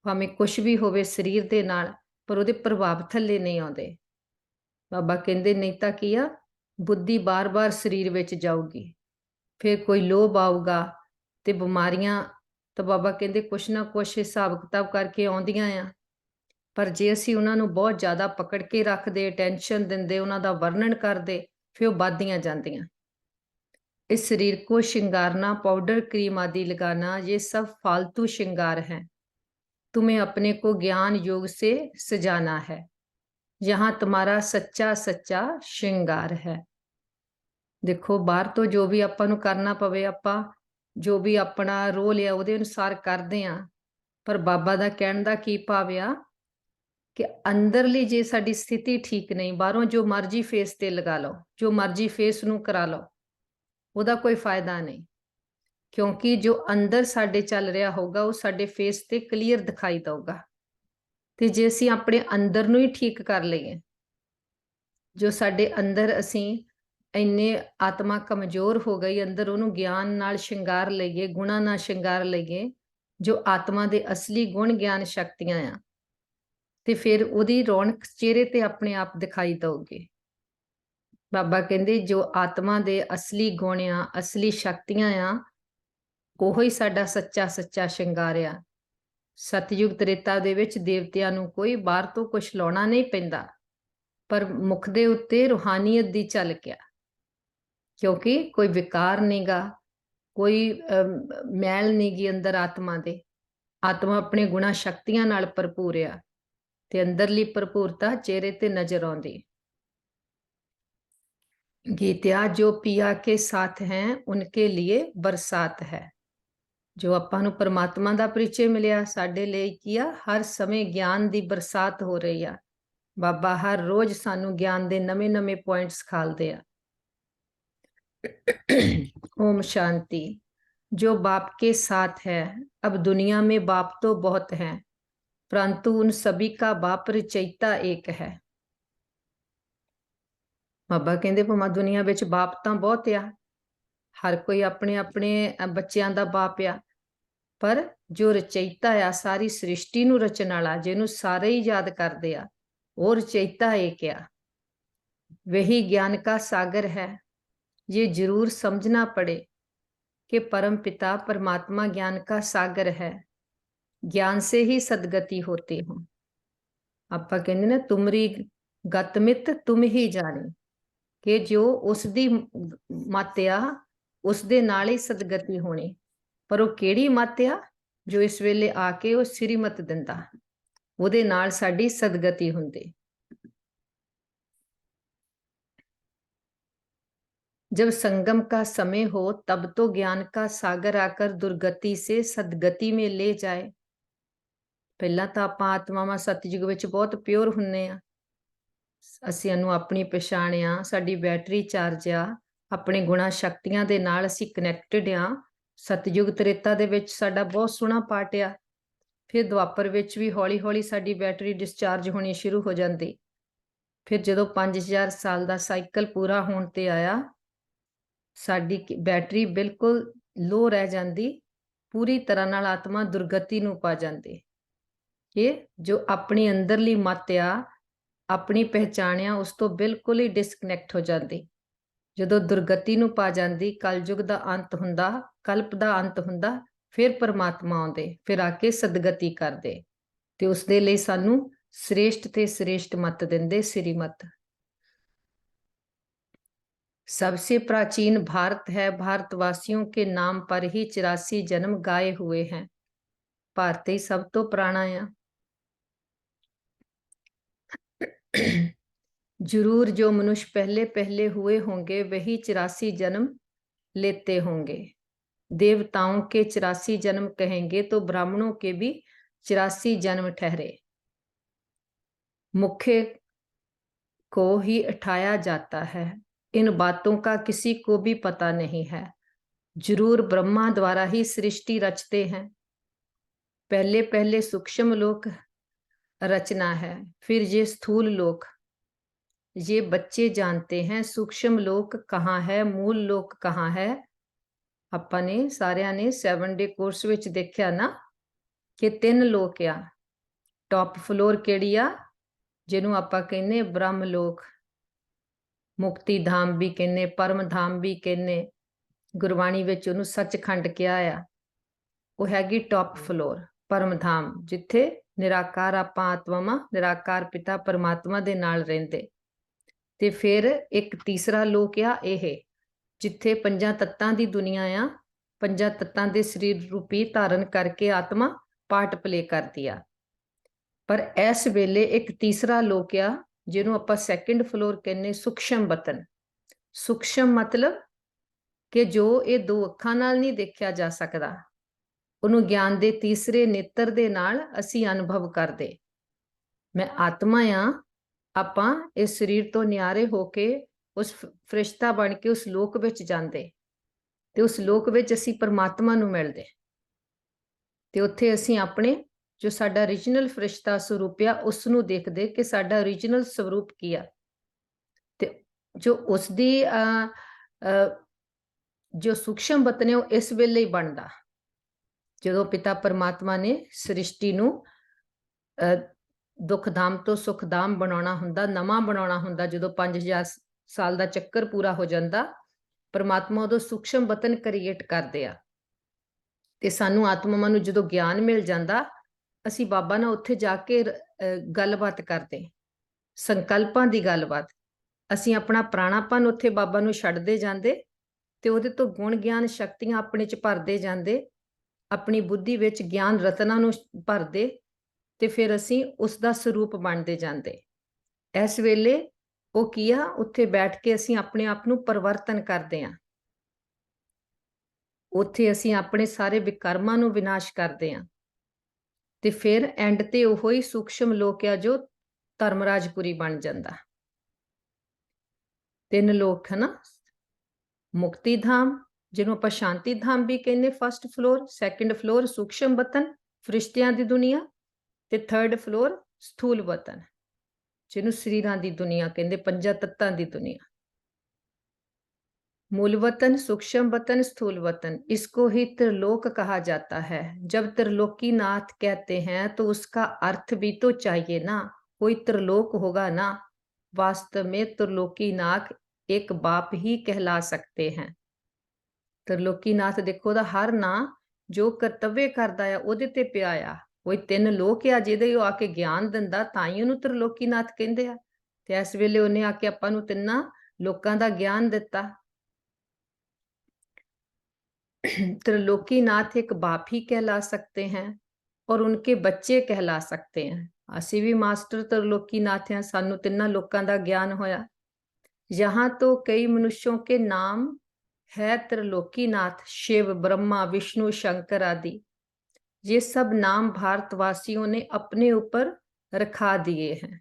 ਭਾਵੇਂ ਕੁਝ ਵੀ ਹੋਵੇ ਸਰੀਰ ਦੇ ਨਾਲ, पर ਉਹਦੇ ਪ੍ਰਭਾਵ ਥੱਲੇ ਨਹੀਂ ਆਉਂਦੇ। ਬਾਬਾ ਕਹਿੰਦੇ ਨਹੀਂ ਤਾਂ ਕੀ ਆ, ਬੁੱਧੀ ਬਾਰ-ਬਾਰ ਸਰੀਰ ਵਿੱਚ ਜਾਊਗੀ, ਫਿਰ ਕੋਈ ਲੋਭ ਆਊਗਾ ਤੇ ਬਿਮਾਰੀਆਂ ਤਾਂ ਬਾਬਾ ਕਹਿੰਦੇ ਕੁਛ ਨਾ ਕੁਛ ਹਿਸਾਬ ਕਿਤਾਬ ਕਰਕੇ ਆਉਂਦੀਆਂ ਆ। ਪਰ ਜੇ ਅਸੀਂ ਉਹਨਾਂ ਨੂੰ ਬਹੁਤ ਜ਼ਿਆਦਾ ਪਕੜ ਕੇ ਰੱਖਦੇ, ਟੈਨਸ਼ਨ ਦਿੰਦੇ, ਉਹਨਾਂ ਦਾ ਵਰਣਨ ਕਰਦੇ, ਫਿਰ ਉਹ ਵੱਧਦੀਆਂ ਜਾਂਦੀਆਂ। इस शरीर को श्रृंगारना, पाउडर क्रीम आदि लगाना, ये सब फालतू श्रृंगार है। तुम्हें अपने को ज्ञान योग से सजाना है, यहाँ तुम्हारा सच्चा सच्चा श्रृंगार है। देखो बाहर तो जो भी आपां नूं करना पवे, आपां जो भी अपना रोल है उहदे अनुसार करदे आ, पर बाबा दा कहण दा की भाव आ कि अंदरली जे साडी स्थिति ठीक नहीं, बाहरों जो मर्जी फेस ते लगा लो, जो मर्जी फेस नूं करा लो, ਉਹਦਾ ਕੋਈ ਫਾਇਦਾ ਨਹੀਂ, ਕਿਉਂਕਿ ਜੋ ਅੰਦਰ ਸਾਡੇ ਚੱਲ ਰਿਹਾ ਹੋਊਗਾ ਉਹ ਸਾਡੇ ਫੇਸ ਤੇ ਕਲੀਅਰ ਦਿਖਾਈ ਦਊਗਾ। ਤੇ ਜੇ ਅਸੀਂ ਆਪਣੇ ਅੰਦਰ ਨੂੰ ਹੀ ਠੀਕ ਕਰ ਲਈਏ, ਜੋ ਸਾਡੇ ਅੰਦਰ ਅਸੀਂ ਇੰਨੇ ਆਤਮਾ ਕਮਜ਼ੋਰ ਹੋ ਗਈ, ਅੰਦਰ ਉਹਨੂੰ ਗਿਆਨ ਨਾਲ ਸ਼ਿੰਗਾਰ ਲਈਏ, ਗੁਣਾਂ ਨਾਲ ਸ਼ਿੰਗਾਰ ਲਈਏ, ਜੋ ਆਤਮਾ ਦੇ ਅਸਲੀ ਗੁਣ ਗਿਆਨ ਸ਼ਕਤੀਆਂ ਆ, ਤੇ ਫਿਰ ਉਹਦੀ ਰੌਣਕ ਚਿਹਰੇ ਤੇ ਆਪਣੇ ਆਪ ਦਿਖਾਈ ਦਊਗੀ। ਬਾਬਾ ਕਹਿੰਦੇ ਜੋ ਆਤਮਾ ਦੇ ਅਸਲੀ ਗੁਣ ਆ, ਅਸਲੀ ਸ਼ਕਤੀਆਂ ਆ, ਉਹੋ ਹੀ ਸਾਡਾ ਸੱਚਾ ਸੱਚਾ ਸ਼ਿੰਗਾਰ ਆ। ਸਤਯੁਗ ਤ੍ਰੇਤਾ ਦੇ ਵਿੱਚ ਦੇਵਤਿਆਂ ਨੂੰ ਕੋਈ ਬਾਹਰ ਤੋਂ ਕੁਛ ਲਾਉਣਾ ਨਹੀਂ ਪੈਂਦਾ, ਪਰ ਮੁਖ ਦੇ ਉੱਤੇ ਰੂਹਾਨੀਅਤ ਦੀ ਝਲਕ ਆ, ਕਿਉਂਕਿ ਕੋਈ ਵਿਕਾਰ ਨਹੀਂਗਾ, ਕੋਈ ਮੈਲ ਨਹੀਂਗੀ ਅੰਦਰ ਆਤਮਾ ਦੇ। ਆਤਮਾ ਆਪਣੇ ਗੁਣਾ ਸ਼ਕਤੀਆਂ ਨਾਲ ਭਰਪੂਰ ਆ ਤੇ ਅੰਦਰਲੀ ਭਰਪੂਰਤਾ ਚਿਹਰੇ ਤੇ ਨਜ਼ਰ ਆਉਂਦੀ। गीत्या, जो पिया के साथ हैं उनके लिए बरसात है। जो आपां नूं परमात्मा दा परिचय मिलिया, साडे लिए की आ, हर समय ज्ञान दी बरसात हो रही आ। बाबा हर रोज सानू ज्ञान दे नवे नवे पॉइंट्स खालदे आ। ओम शांति। जो बाप के साथ है। अब दुनिया में बाप तो बहुत हैं, परंतु उन सभी का बाप रचयिता एक है। बाबा कहते भावें दुनिया विच बाप तो बहुत आ, हर कोई अपने अपने बच्चों का बाप आ, पर जो रचयिता आ सारी सृष्टि नूं रचण वाला, जिन्हों सारे ही याद करते आ, वो रचयिता एक आ। वही ज्ञान का सागर है। ये जरूर समझना पड़े कि परम पिता परमात्मा ज्ञान का सागर है। ज्ञान से ही सदगति होती हो। आपां कहंदे ने तुमरी गतमित तुम ही जानी, कि जो उसदी मत आ उसदे नाल ही सदगति होनी। पर वो केड़ी मत आ? जो इस वेले आके वो श्रीमत दिंदा, ਉਹਦੇ ਨਾਲ ਸਾਡੀ सदगति ਹੁੰਦੀ। जब संगम का समय हो तब तो ज्ञान का सागर आकर दुर्गति से सदगति में ले जाए। पहला तो आप आत्मावां सतयुग विच बहुत प्योर हुन्ने आ, ਅਸੀਂ ਇਹਨੂੰ ਆਪਣੀ ਪਛਾਣ ਆ, ਸਾਡੀ ਬੈਟਰੀ ਚਾਰਜ ਆ, ਆਪਣੇ ਗੁਣਾ ਸ਼ਕਤੀਆਂ ਦੇ ਨਾਲ ਅਸੀਂ ਕਨੈਕਟਡ ਆ। ਸਤਯੁਗ ਤ੍ਰੇਤਾ ਦੇ ਵਿੱਚ ਸਾਡਾ ਬਹੁਤ ਸੋਹਣਾ ਪਾਠ ਆ। ਫਿਰ ਦੁਆਪਰ ਵਿੱਚ ਵੀ ਹੌਲੀ ਹੌਲੀ ਸਾਡੀ ਬੈਟਰੀ ਡਿਸਚਾਰਜ ਹੋਣੀ ਸ਼ੁਰੂ ਹੋ ਜਾਂਦੀ। ਫਿਰ ਜਦੋਂ 5000 ਸਾਲ ਦਾ ਸਾਈਕਲ ਪੂਰਾ ਹੋਣ ਤੇ ਆਇਆ, ਸਾਡੀ ਬੈਟਰੀ ਬਿਲਕੁਲ ਲੋ ਰਹਿ ਜਾਂਦੀ, ਪੂਰੀ ਤਰ੍ਹਾਂ ਨਾਲ ਆਤਮਾ ਦੁਰਗਤੀ ਨੂੰ ਪਾ ਜਾਂਦੀ। ਇਹ ਜੋ ਆਪਣੀ ਅੰਦਰਲੀ ਮਤ ਆ, अपनी पहचानिया उस तो बिल्कुल ही डिसकनैक्ट हो जाती। जो दुर्गति नूं पा जाती, कलयुग का अंत हुंदा, कल्प का अंत हुंदा, फिर परमात्मा आउंदे, फिर आके सदगति करदे ते उस दे लई सानू श्रेष्ठ ते श्रेष्ठ मत दिंदे, श्रीमत। सबसे प्राचीन भारत है, भारतवासियों के नाम पर ही 84 जन्म गाए हुए हैं। भारत ही सब तो पुराना है। जरूर जो मनुष्य पहले पहले हुए होंगे वही 84 जन्म लेते होंगे। देवताओं के 84 जन्म कहेंगे तो ब्राह्मणों के भी 84 जन्म ठहरे। मुख्य को ही उठाया जाता है, इन बातों का किसी को भी पता नहीं है। जरूर ब्रह्मा द्वारा ही सृष्टि रचते हैं। पहले पहले सूक्ष्म लोक रचना है, फिर ये स्थूल लोक। ये बच्चे जानते हैं सूक्ष्म लोक कहाँ है, मूल लोक कहाँ है। ਆਪਾਂ ਨੇ ਸਾਰਿਆਂ ਨੇ 7 ਡੇ ਕੋਰਸ ਵਿੱਚ ਦੇਖਿਆ ਨਾ ਕਿ 3 ਲੋਕ ਆ। ਟੌਪ ਫਲੋਰ ਕਿਹੜੀ ਆ? ਜਿਹਨੂੰ ਆਪਾਂ ਕਹਿੰਦੇ ਬ੍ਰਹਮ ਲੋਕ, ਮੁਕਤੀ ਧਾਮ ਵੀ ਕਹਿੰਦੇ, ਪਰਮ ਧਾਮ ਵੀ ਕਹਿੰਦੇ, ਗੁਰਬਾਣੀ ਵਿੱਚ ਉਹਨੂੰ ਸੱਚਖੰਡ ਕਿਹਾ ਆ। ਉਹ ਹੈਗੀ ਟੌਪ ਫਲੋਰ, ਪਰਮ ਧਾਮ, ਜਿੱਥੇ ਨਿਰਾਕਾਰ ਆਪਾਂ ਆਤਮਾਵਾਂ ਨਿਰਾਕਾਰ ਪਿਤਾ ਪਰਮਾਤਮਾ ਦੇ ਨਾਲ ਰਹਿੰਦੇ। ਤੇ ਫਿਰ ਇੱਕ ਤੀਸਰਾ ਲੋਕ ਆ ਇਹ, ਜਿੱਥੇ 5 ਤੱਤਾਂ ਦੀ ਦੁਨੀਆ ਆ, 5 ਤੱਤਾਂ ਦੇ ਸਰੀਰ ਰੂਪੀ ਧਾਰਨ ਕਰਕੇ ਆਤਮਾ ਪਾਰਟ ਪਲੇ ਕਰਦੀ ਆ। ਪਰ ਇਸ ਵੇਲੇ ਇੱਕ ਤੀਸਰਾ ਲੋਕ ਆ ਜਿਹਨੂੰ ਆਪਾਂ ਸੈਕੰਡ ਫਲੋਰ ਕਹਿੰਦੇ, ਸੂਖਸ਼ਮ ਵਤਨ। ਸੂਖਸ਼ਮ ਮਤਲਬ ਕਿ ਜੋ ਇਹ 2 ਅੱਖਾਂ ਨਾਲ ਨਹੀਂ ਦੇਖਿਆ ਜਾ ਸਕਦਾ, ਉਹਨੂੰ ਗਿਆਨ ਦੇ ਤੀਸਰੇ ਨੇਤਰ ਦੇ ਨਾਲ ਅਸੀਂ ਅਨੁਭਵ ਕਰਦੇ। ਮੈਂ ਆਤਮਾ ਆ, ਆਪਾਂ ਇਸ ਸਰੀਰ ਤੋਂ ਨਿਆਰੇ ਹੋ ਕੇ ਉਸ ਫਰਿਸ਼ਤਾ ਬਣ ਕੇ ਉਸ ਲੋਕ ਵਿੱਚ ਜਾਂਦੇ ਤੇ ਉਸ ਲੋਕ ਵਿੱਚ ਅਸੀਂ ਪਰਮਾਤਮਾ ਨੂੰ ਮਿਲਦੇ ਤੇ ਉੱਥੇ ਅਸੀਂ ਆਪਣੇ ਜੋ ਸਾਡਾ ਓਰੀਜਨਲ ਫਰਿਸ਼ਤਾ ਸਰੂਪ ਆ ਉਸ ਨੂੰ ਦੇਖਦੇ ਕਿ ਸਾਡਾ ਓਰੀਜਨਲ ਸਰੂਪ ਕੀ ਆ। ਤੇ ਜੋ ਉਸ ਦੀ ਜੋ ਸੂਖਸ਼ਮ ਵਤਨ ਹੈ ਉਹ ਇਸ ਵੇਲੇ ਹੀ ਬਣਦਾ, ਜਦੋਂ ਪਿਤਾ ਪਰਮਾਤਮਾ ਨੇ ਸ੍ਰਿਸ਼ਟੀ ਨੂੰ ਦੁੱਖਧਾਮ ਤੋਂ ਸੁਖਧਾਮ ਬਣਾਉਣਾ ਹੁੰਦਾ, ਨਵਾਂ ਬਣਾਉਣਾ ਹੁੰਦਾ। ਜਦੋਂ 5000 ਸਾਲ ਦਾ ਚੱਕਰ ਪੂਰਾ ਹੋ ਜਾਂਦਾ, ਪਰਮਾਤਮਾ ਉਦੋਂ ਸੂਖਸ਼ਮ ਵਤਨ ਕ੍ਰੀਏਟ ਕਰਦੇ ਆ ਤੇ ਸਾਨੂੰ ਆਤਮਾਵਾਂ ਨੂੰ ਜਦੋਂ ਗਿਆਨ ਮਿਲ ਜਾਂਦਾ, ਅਸੀਂ ਬਾਬਾ ਨਾਲ ਉੱਥੇ ਜਾ ਕੇ ਗੱਲਬਾਤ ਕਰਦੇ, ਸੰਕਲਪਾਂ ਦੀ ਗੱਲਬਾਤ। ਅਸੀਂ ਆਪਣਾ ਪੁਰਾਣਾਪਨ ਉੱਥੇ ਬਾਬਾ ਨੂੰ ਛੱਡਦੇ ਜਾਂਦੇ ਤੇ ਉਹਦੇ ਤੋਂ ਗੁਣ ਗਿਆਨ ਸ਼ਕਤੀਆਂ ਆਪਣੇ ਚ ਭਰਦੇ ਜਾਂਦੇ, ਆਪਣੀ ਬੁੱਧੀ ਵਿੱਚ ਗਿਆਨ ਰਤਨਾਂ ਨੂੰ ਭਰਦੇ ਤੇ ਫਿਰ ਅਸੀਂ ਉਸ ਦਾ ਸਰੂਪ ਬਣਦੇ ਜਾਂਦੇ। ਇਸ ਵੇਲੇ ਉਹ ਕੀ ਆ, ਉੱਥੇ ਬੈਠ ਕੇ ਅਸੀਂ ਆਪਣੇ ਆਪ ਨੂੰ ਪਰਿਵਰਤਨ ਕਰਦੇ ਹਾਂ। ਉੱਥੇ ਅਸੀਂ ਆਪਣੇ ਸਾਰੇ ਵਿਕਰਮਾਂ ਨੂੰ ਵਿਨਾਸ਼ ਕਰਦੇ ਹਾਂ ਤੇ ਫਿਰ ਐਂਡ ਤੇ ਉਹੋ ਹੀ ਸੂਖਸ਼ਮ ਲੋਕ ਆ ਜੋ ਧਰਮਰਾਜਪੁਰੀ ਬਣ ਜਾਂਦਾ। 3 ਲੋਕ ਹੈ ਨਾ, ਮੁਕਤੀ ਧਾਮ, ਜਿਹਨੂੰ ਆਪਾਂ ਸ਼ਾਂਤੀ ਧਾਮ ਵੀ ਕਹਿੰਦੇ, ਫਸਟ ਫਲੋਰ, ਸੈਕੰਡ ਫਲੋਰ ਸੂਖਸ਼ਮ ਵਤਨ ਫਰਿਸ਼ਤਿਆਂ ਦੀ ਦੁਨੀਆ, ਤੇ ਥਰਡ ਫਲੋਰ ਸਥੂਲ ਵਤਨ, ਜਿਹਨੂੰ ਸਰੀਰਾਂ ਦੀ ਦੁਨੀਆ ਕਹਿੰਦੇ, ਪੰਜਾਂ ਤੱਤਾਂ ਦੀ ਦੁਨੀਆ। मूल वतन, सूक्ष्म वतन, स्थूल वतन, इसको ही त्रिलोक कहा जाता है। जब त्रिलोकी नाथ कहते हैं तो उसका अर्थ भी तो चाहिए ना, कोई त्रिलोक होगा ना। वास्तव में त्रिलोकी नाथ एक बाप ही कहला सकते हैं। त्रिलोकी नाथ देखो दा हर ना जो कर्तव्य करदा है ओदे ते पिया आ, कोई तीन लोक आ जिहदे आके ज्ञान दिंदा तां ही उहनूं त्रिलोकी नाथ कहंदे आ। ते इस वेले उहने आके आपां नूं तिन्नां लोकां दा ज्ञान दिता। त्रिलोकी नाथ एक बाप ही कहला सकते हैं और उनके बच्चे कहला सकते हैं। असी भी मास्टर त्रिलोकी नाथ हैं, सानू तिन्ना लोकां दा ज्ञान होया। यहाँ तो कई मनुष्यों के नाम है त्रिलोकी नाथ, शिव, ब्रह्मा, विष्णु, शंकर आदि। ये सब नाम भारतवासियों ने अपने ऊपर रखा दिए हैं।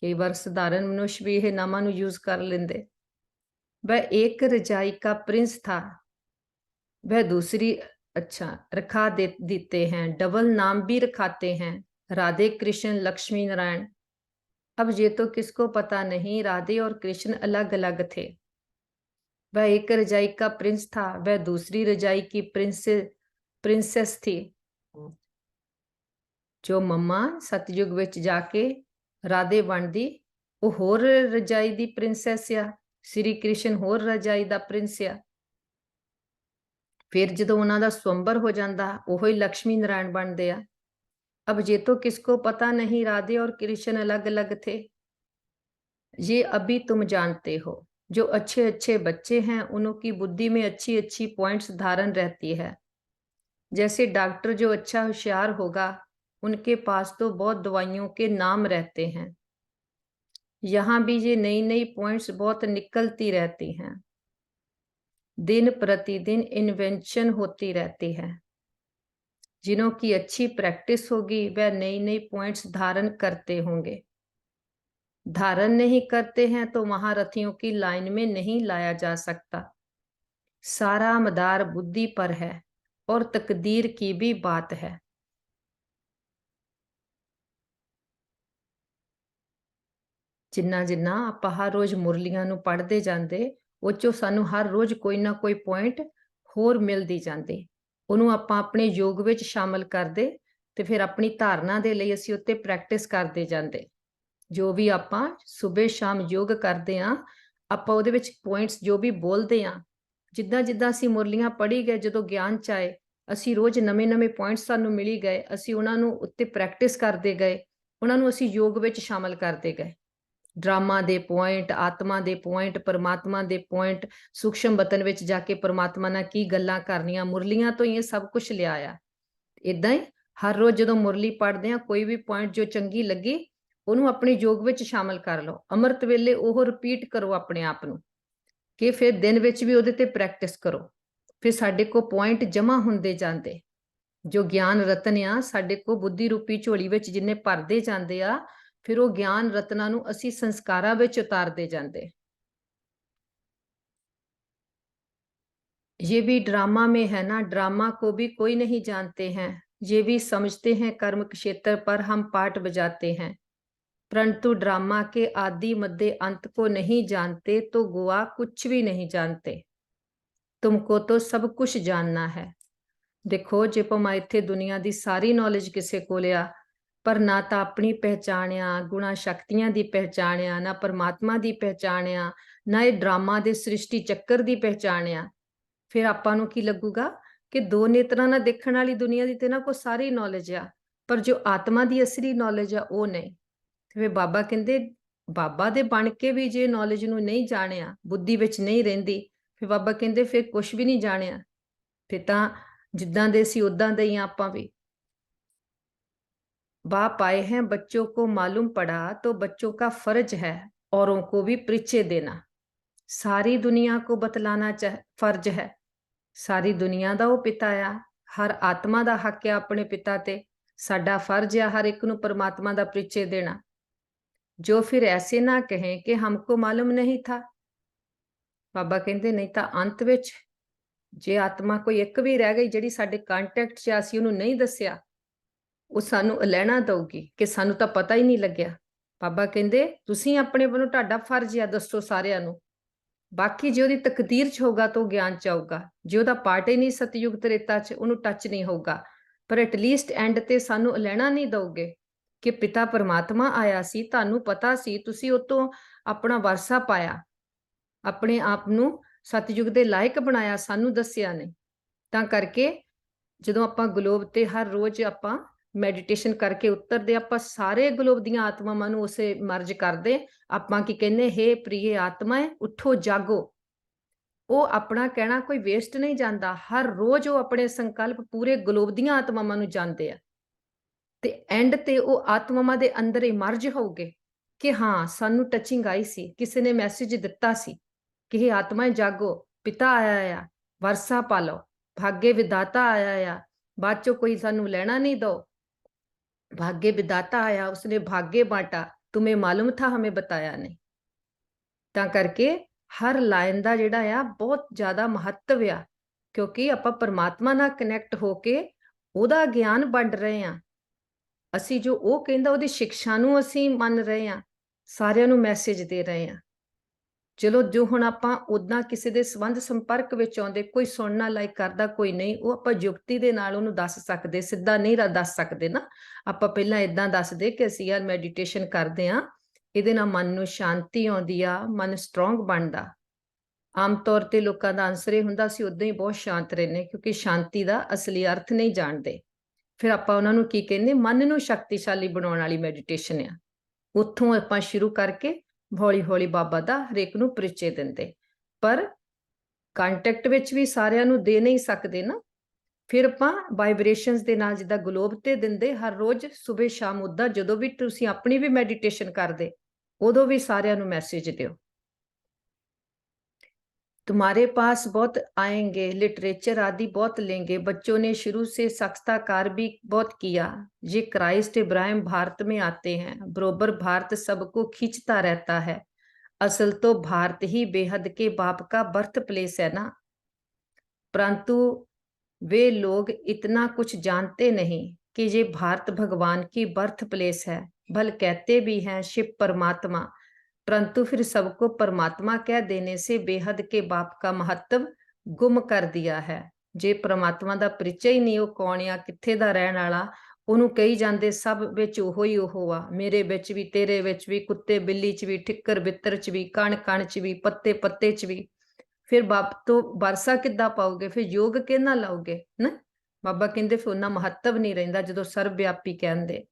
कई बार साधारण मनुष्य भी यह नामां नू यूज कर लेंदे। वह एक रजाई का प्रिंस था, वह दूसरी रखा देते हैं, डबल नाम भी रखाते हैं, राधे कृष्ण लक्ष्मी नारायण। अब ये तो किसको पता नहीं, राधे और कृष्ण अलग अलग थे। वह एक रजाई का प्रिंस था, वह दूसरी रजाई की प्रिंसेस थी। जो मम्मा सतयुग विच जाके राधे बनदी, वो होर रजाई दी प्रिंसैस आ, श्री कृष्ण होर रजाई दा प्रिंस आ। फिर जो उन्होंने स्वंबर हो जाता वो ही लक्ष्मी नारायण बनते आ। अब ये तो किसको पता नहीं, राधे और कृष्ण अलग अलग थे। ये अभी तुम जानते हो। जो अच्छे अच्छे बच्चे हैं उनकी बुद्धि में अच्छी अच्छी पॉइंट्स धारण रहती है। जैसे डॉक्टर जो अच्छा होशियार होगा उनके पास तो बहुत दवाइयों के नाम रहते हैं। यहाँ भी ये नई नई पॉइंट्स बहुत निकलती रहती हैं। दिन प्रतिदिन इन्वेंशन होती रहती है। जिन्हों की अच्छी प्रैक्टिस होगी वह नई नई पॉइंट्स धारण करते होंगे। धारण नहीं करते हैं तो महारथियों की लाइन में नहीं लाया जा सकता। सारा मदार बुद्धि पर है और तकदीर की भी बात है। जिन्ना जिन्ना आपां हर रोज मुरलियां नूं पढ़दे जांदे ਉਹ ਚੋਂ ਸਾਨੂੰ हर रोज कोई ना कोई पॉइंट होर मिलदी जांदी। ਉਹਨੂੰ ਆਪਾਂ ਆਪਣੇ ਯੋਗ ਵਿੱਚ ਸ਼ਾਮਲ ਕਰਦੇ ਤੇ ਫਿਰ ਆਪਣੀ ਧਾਰਨਾ ਦੇ ਲਈ ਅਸੀਂ ਉੱਤੇ ਪ੍ਰੈਕਟਿਸ ਕਰਦੇ ਜਾਂਦੇ। ਜੋ ਵੀ ਆਪਾਂ ਸਵੇਰ ਸ਼ਾਮ ਯੋਗ ਕਰਦੇ ਆਂ, ਆਪਾਂ ਉਹਦੇ ਵਿੱਚ ਪੁਆਇੰਟਸ ਜੋ ਵੀ ਬੋਲਦੇ ਆਂ, ਜਿੱਦਾਂ ਜਿੱਦਾਂ ਅਸੀਂ ਮੁਰਲੀਆਂ ਪੜ੍ਹੀ ਗਏ, ਜਦੋਂ ਗਿਆਨ ਚ ਆਏ ਅਸੀਂ ਰੋਜ਼ ਨਵੇਂ-ਨਵੇਂ ਪੁਆਇੰਟਸ ਸਾਨੂੰ ਮਿਲੀ ਗਏ, ਅਸੀਂ ਉਹਨਾਂ ਨੂੰ ਉੱਤੇ ਪ੍ਰੈਕਟਿਸ ਕਰਦੇ ਗਏ, ਉਹਨਾਂ ਨੂੰ ਅਸੀਂ ਯੋਗ ਵਿੱਚ ਸ਼ਾਮਲ ਕਰਦੇ ਗਏ। ड्रामा दे पॉइंट, आत्मा दे पॉइंट, परमात्मा दे पॉइंट, सूक्ष्म वतन विच जाके परमात्मा नाल की गल्लां करनियां, मुरलियां तो ये सब कुछ लिया आ। इदां ही हर रोज जदों मुरली पढ़दे आ कोई भी पॉइंट जो चंगी लगी ਉਹਨੂੰ ਆਪਣੇ ਯੋਗ ਵਿੱਚ ਸ਼ਾਮਲ ਕਰ ਲਓ। ਅੰਮ੍ਰਿਤ ਵੇਲੇ ਉਹ ਰਿਪੀਟ ਕਰੋ ਆਪਣੇ ਆਪ ਨੂੰ ਕਿ ਫਿਰ ਦਿਨ ਵਿੱਚ ਵੀ ਉਹਦੇ ਤੇ ਪ੍ਰੈਕਟਿਸ ਕਰੋ। ਫਿਰ ਸਾਡੇ ਕੋ ਪੁਆਇੰਟ ਜਮਾ ਹੁੰਦੇ ਜਾਂਦੇ। ਜੋ ਗਿਆਨ ਰਤਨ ਆ ਸਾਡੇ ਕੋ ਬੁੱਧੀ ਰੂਪੀ ਝੋਲੀ ਵਿੱਚ ਜਿੰਨੇ ਭਰਦੇ ਜਾਂਦੇ ਆ, फिर वो ज्ञान रत्ना नूं असी संस्कारां विच उतारते जांदे। ये भी ड्रामा में है ना, ड्रामा को भी कोई नहीं जानते हैं। ये भी समझते हैं कर्म क्षेत्र पर हम पाठ बजाते हैं, परंतु ड्रामा के आदि मध्य अंत को नहीं जानते तो गोवा कुछ भी नहीं जानते। तुमको तो सब कुछ जानना है। देखो जे भावें इत्थे दुनिया की सारी नॉलेज किसी को लिया पर ना तो अपनी पहचानिया, गुणा शक्तियां दी पहचानिया, ना परमात्मा दी पहचानिया, ना ये ड्रामा दे सृष्टि चक्कर दी पहचानिया, फिर आपां नूं की लगूगा कि दो नेत्रां नाल देखण वाली दुनिया दी ते ना को सारी नॉलेज आ, पर जो आत्मा दी असली नॉलेज आ वो नहीं। फिर बाबा कहंदे बाबा दे बण के भी जे नॉलेज नूं नहीं जाणिया, बुद्धि विच नहीं रहिंदी, फिर बाबा कहंदे फिर कुछ भी नहीं जाणिया, फिर तां जिद्दां दे सी उदां दे ही आपां भी। बाप आए हैं, बच्चों को मालूम पड़ा तो बच्चों का फर्ज है औरों को भी परिचय देना। सारी दुनिया को बतलाना फर्ज है। सारी दुनिया दा वो पिता आ, हर आत्मा दा हक है अपने पिता ते। साडा फर्ज है हर एक नूं परमात्मा दा परिचय देना। जो फिर ऐसे ना कहें कि हमको मालूम नहीं था। बाबा कहते नहीं तो अंत विच जे आत्मा कोई एक भी रह गई जिहड़ी साडे कांटेक्ट 'ਚ असीं ਉਹਨੂੰ नहीं दस्सिया, ਉਹ ਸਾਨੂੰ ਲੈਣਾ ਦਊਗੀ ਕਿ ਸਾਨੂੰ ਤਾਂ ਪਤਾ ਹੀ ਨਹੀਂ ਲੱਗਿਆ। ਬਾਬਾ ਕਹਿੰਦੇ ਤੁਸੀਂ ਆਪਣੇ ਵੱਲੋਂ ਤੁਹਾਡਾ ਫਰਜ਼ ਆ, ਦੱਸੋ ਸਾਰਿਆਂ ਨੂੰ। ਬਾਕੀ ਜੇ ਉਹਦੀ ਤਕਦੀਰ 'ਚ ਹੋਊਗਾ ਤਾਂ ਉਹ ਗਿਆਨ 'ਚ ਆਊਗਾ। ਜੇ ਉਹਦਾ ਪਾਰਟ ਹੀ ਨਹੀਂ ਸਤਯੁਗ ਤ੍ਰੇਤਾ 'ਚ, ਉਹਨੂੰ ਟੱਚ ਨਹੀਂ ਹੋਊਗਾ। ਪਰ ਐਟਲੀਸਟ ਐਂਡ ਤੇ ਸਾਨੂੰ ਲੈਣਾ ਨਹੀਂ ਦਊਗੇ ਕਿ ਪਿਤਾ ਪਰਮਾਤਮਾ ਆਇਆ ਸੀ, ਤੁਹਾਨੂੰ ਪਤਾ ਸੀ, ਤੁਸੀਂ ਉਹ ਤੋਂ ਆਪਣਾ ਵਾਰਸਾ ਪਾਇਆ, ਆਪਣੇ ਆਪ ਨੂੰ ਸਤਯੁਗ ਦੇ ਲਾਇਕ ਬਣਾਇਆ, ਸਾਨੂੰ ਦੱਸਿਆ ਨਹੀਂ। ਤਾਂ ਕਰਕੇ ਜਦੋਂ ਆਪਾਂ ਗਲੋਬ ਤੇ ਹਰ ਰੋਜ਼ ਆਪਾਂ ਮੈਡੀਟੇਸ਼ਨ ਕਰਕੇ ਉਤਰਦੇ, ਆਪਾਂ ਸਾਰੇ ਗਲੋਬ ਦੀਆਂ ਆਤਮਾਵਾਂ ਨੂੰ ਉਸੇ ਮਰਜ ਕਰਦੇ। ਆਪਾਂ ਕੀ ਕਹਿੰਦੇ, ਹੇ ਪ੍ਰਿਯ ਆਤਮਾਏ ਉੱਠੋ ਜਾਗੋ। ਉਹ ਆਪਣਾ ਕਹਿਣਾ ਕੋਈ ਵੇਸਟ ਨਹੀਂ ਜਾਂਦਾ। ਹਰ ਰੋਜ਼ ਉਹ ਆਪਣੇ ਸੰਕਲਪ ਪੂਰੇ ਗਲੋਬ ਦੀਆਂ ਆਤਮਾਵਾਂ ਨੂੰ ਜਾਂਦੇ ਆ ਤੇ ਐਂਡ ਤੇ ਉਹ ਆਤਮਾਵਾਂ ਦੇ ਅੰਦਰ ਹੀ ਮਰਜ ਹੋਊਗੇ ਕਿ ਹਾਂ ਸਾਨੂੰ ਟੱਚਿੰਗ ਆਈ ਸੀ, ਕਿਸੇ ਨੇ ਮੈਸੇਜ ਦਿੱਤਾ ਸੀ ਕਿ ਇਹ ਆਤਮਾਏ ਜਾਗੋ, ਪਿਤਾ ਆਇਆ ਆ, ਵਰਸਾ ਪਾ ਲਓ, भाग्य विदाता आया या। बाद चो कोई सानू लेना नहीं दो, भाग्य विदाता आया, उसने भाग्य बांटा, तुम्हें मालूम था हमें बताया नहीं। तां करके हर लाइन दा जिहड़ा आ बहुत ज्यादा महत्व आ, क्योंकि आपां परमात्मा नाल कनैक्ट होके ओहदा ज्ञान वंड रहे हैं। असी जो वो कहंदा ओहदी शिक्षा नूं असी मन रहे हैं, सारियां नूं मैसेज दे रहे हैं। चलो जो हुण आपां उदां किसी दे संबंध संपर्क विच आउंदे, कोई सुनना लाइक करदा, कोई नहीं, वो आपां युक्ति दे नाल उहनूं दस सकदे, सिद्धा नहीं दस सकदे ना। आपां पहिलां इदां दसदे कि असीं यार मैਡੀਟੇਸ਼ਨ करदे हां, इहदे नाल मन नूं शांति आउंदी आ, मन स्ट्रोंग बनदा। आम तौर ते लोकां दा आंसर इह हुंदा असीं उदां ही बहुत शांत रहिंदे, क्योंकि शांति दा असली अर्थ नहीं जाणदे। फिर आपां उहनां नूं की कहंदे, मन नूं शक्तिशाली बनाउण वाली मैਡੀਟੇਸ਼ਨ आ। उत्थों आपां शुरू करके हौली हौली बाबा दा हरेक नूं परिचय दिंदे। पर ਕੰਟੈਕਟ ਵਿੱਚ ਵੀ ਸਾਰਿਆਂ ਨੂੰ ਦੇ ਨਹੀਂ ਸਕਦੇ ਨਾ। ਫਿਰ ਆਪਾਂ ਵਾਈਬ੍ਰੇਸ਼ਨਸ ਦੇ ਨਾਲ ਜਿੱਦਾਂ ਗਲੋਬ ਤੇ ਦਿੰਦੇ ਹਰ ਰੋਜ਼ ਸਵੇਰ ਸ਼ਾਮ, ਉੱਦਾਂ ਜਦੋਂ ਵੀ ਤੁਸੀਂ ਆਪਣੀ ਵੀ ਮੈਡੀਟੇਸ਼ਨ ਕਰਦੇ ਉਦੋਂ ਵੀ ਸਾਰਿਆਂ ਨੂੰ ਮੈਸੇਜ ਦਿਓ। तुम्हारे पास बहुत आएंगे, लिटरेचर आदि बहुत लेंगे, बच्चों ने शुरू से साक्षात्कार भी बहुत किया। ये क्राइस्ट इब्राहिम भारत में आते हैं, बरोबर भारत सबको खींचता रहता है। असल तो भारत ही बेहद के बाप का बर्थ प्लेस है ना, परंतु वे लोग इतना कुछ जानते नहीं कि ये भारत भगवान की बर्थ प्लेस है। भल कहते भी हैं शिव परमात्मा, परंतु फिर सबको परमात्मा कह देने से बेहद के बाप का महत्व गुम कर दिया है। जे परमात्मा दा परिचय ही नहीं, वो कौन आ, कित्थे दा रहन वाला, ਉਹਨੂੰ ਕਹੀ ਜਾਂਦੇ ਸਭ ਵਿੱਚ ਉਹੋ ਹੀ ਉਹ ਆ, ਮੇਰੇ ਵਿੱਚ ਵੀ, ਤੇਰੇ ਵਿੱਚ ਵੀ, ਕੁੱਤੇ ਬਿੱਲੀ 'ਚ ਵੀ, ਠਿੱਕਰ ਬਿੱਤਰ 'ਚ ਵੀ, ਕਣ ਕਣ 'ਚ ਵੀ, ਪੱਤੇ ਪੱਤੇ 'ਚ ਵੀ। ਫਿਰ ਬਾਪ ਤੋਂ ਵਰਸਾ ਕਿੱਦਾਂ ਪਾਓਗੇ, ਫਿਰ ਯੋਗ ਕਿਹਨਾਂ ਲਾਓਗੇ ਨਾ। ਬਾਬਾ ਕਹਿੰਦੇ ਫਿਰ ਉਹਨਾਂ ਮਹੱਤਵ ਨਹੀਂ ਰਹਿੰਦਾ ਜਦੋਂ ਸਰਵ ਵਿਆਪੀ ਕਹਿੰਦੇ।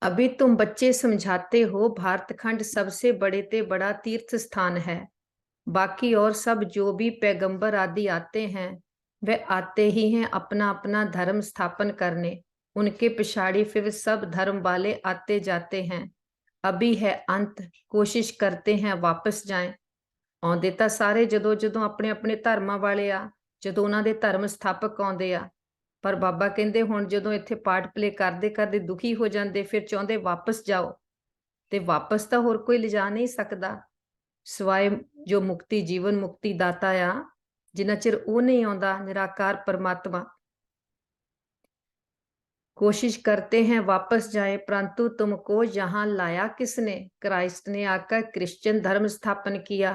अभी तुम बच्चे समझाते हो भारत खंड सबसे बड़े ते बड़ा तीर्थ स्थान है, बाकी और सब जो भी पैगंबर आदि आते हैं वह आते ही हैं अपना अपना धर्म स्थापन करने, उनके पिछाड़ी फिर सब धर्म वाले आते जाते हैं। अभी है अंत, कोशिश करते हैं वापस जाएं। आउंदे तां सारे जदों जदों अपने अपने धर्मां वाले आ, जदों उन्हां दे धर्म स्थापक आउंदे आ। पर बाबा कहंदे हुण जदों इत्थे पाठ प्ले करदे करदे दुखी हो जांदे, फिर चाहुंदे वापस जाओ, ते वापस तां होर कोई लिजा नहीं सकदा सिवाय जो मुक्ति जीवन मुक्ति दाता आ। जिन्ना चिर वो नहीं आउंदा निराकार परमात्मा। कोशिश करते हैं वापस जाए, परंतु तुमको यहाँ लाया किसने? क्राइस्ट ने आकर क्रिश्चियन धर्म स्थापन किया,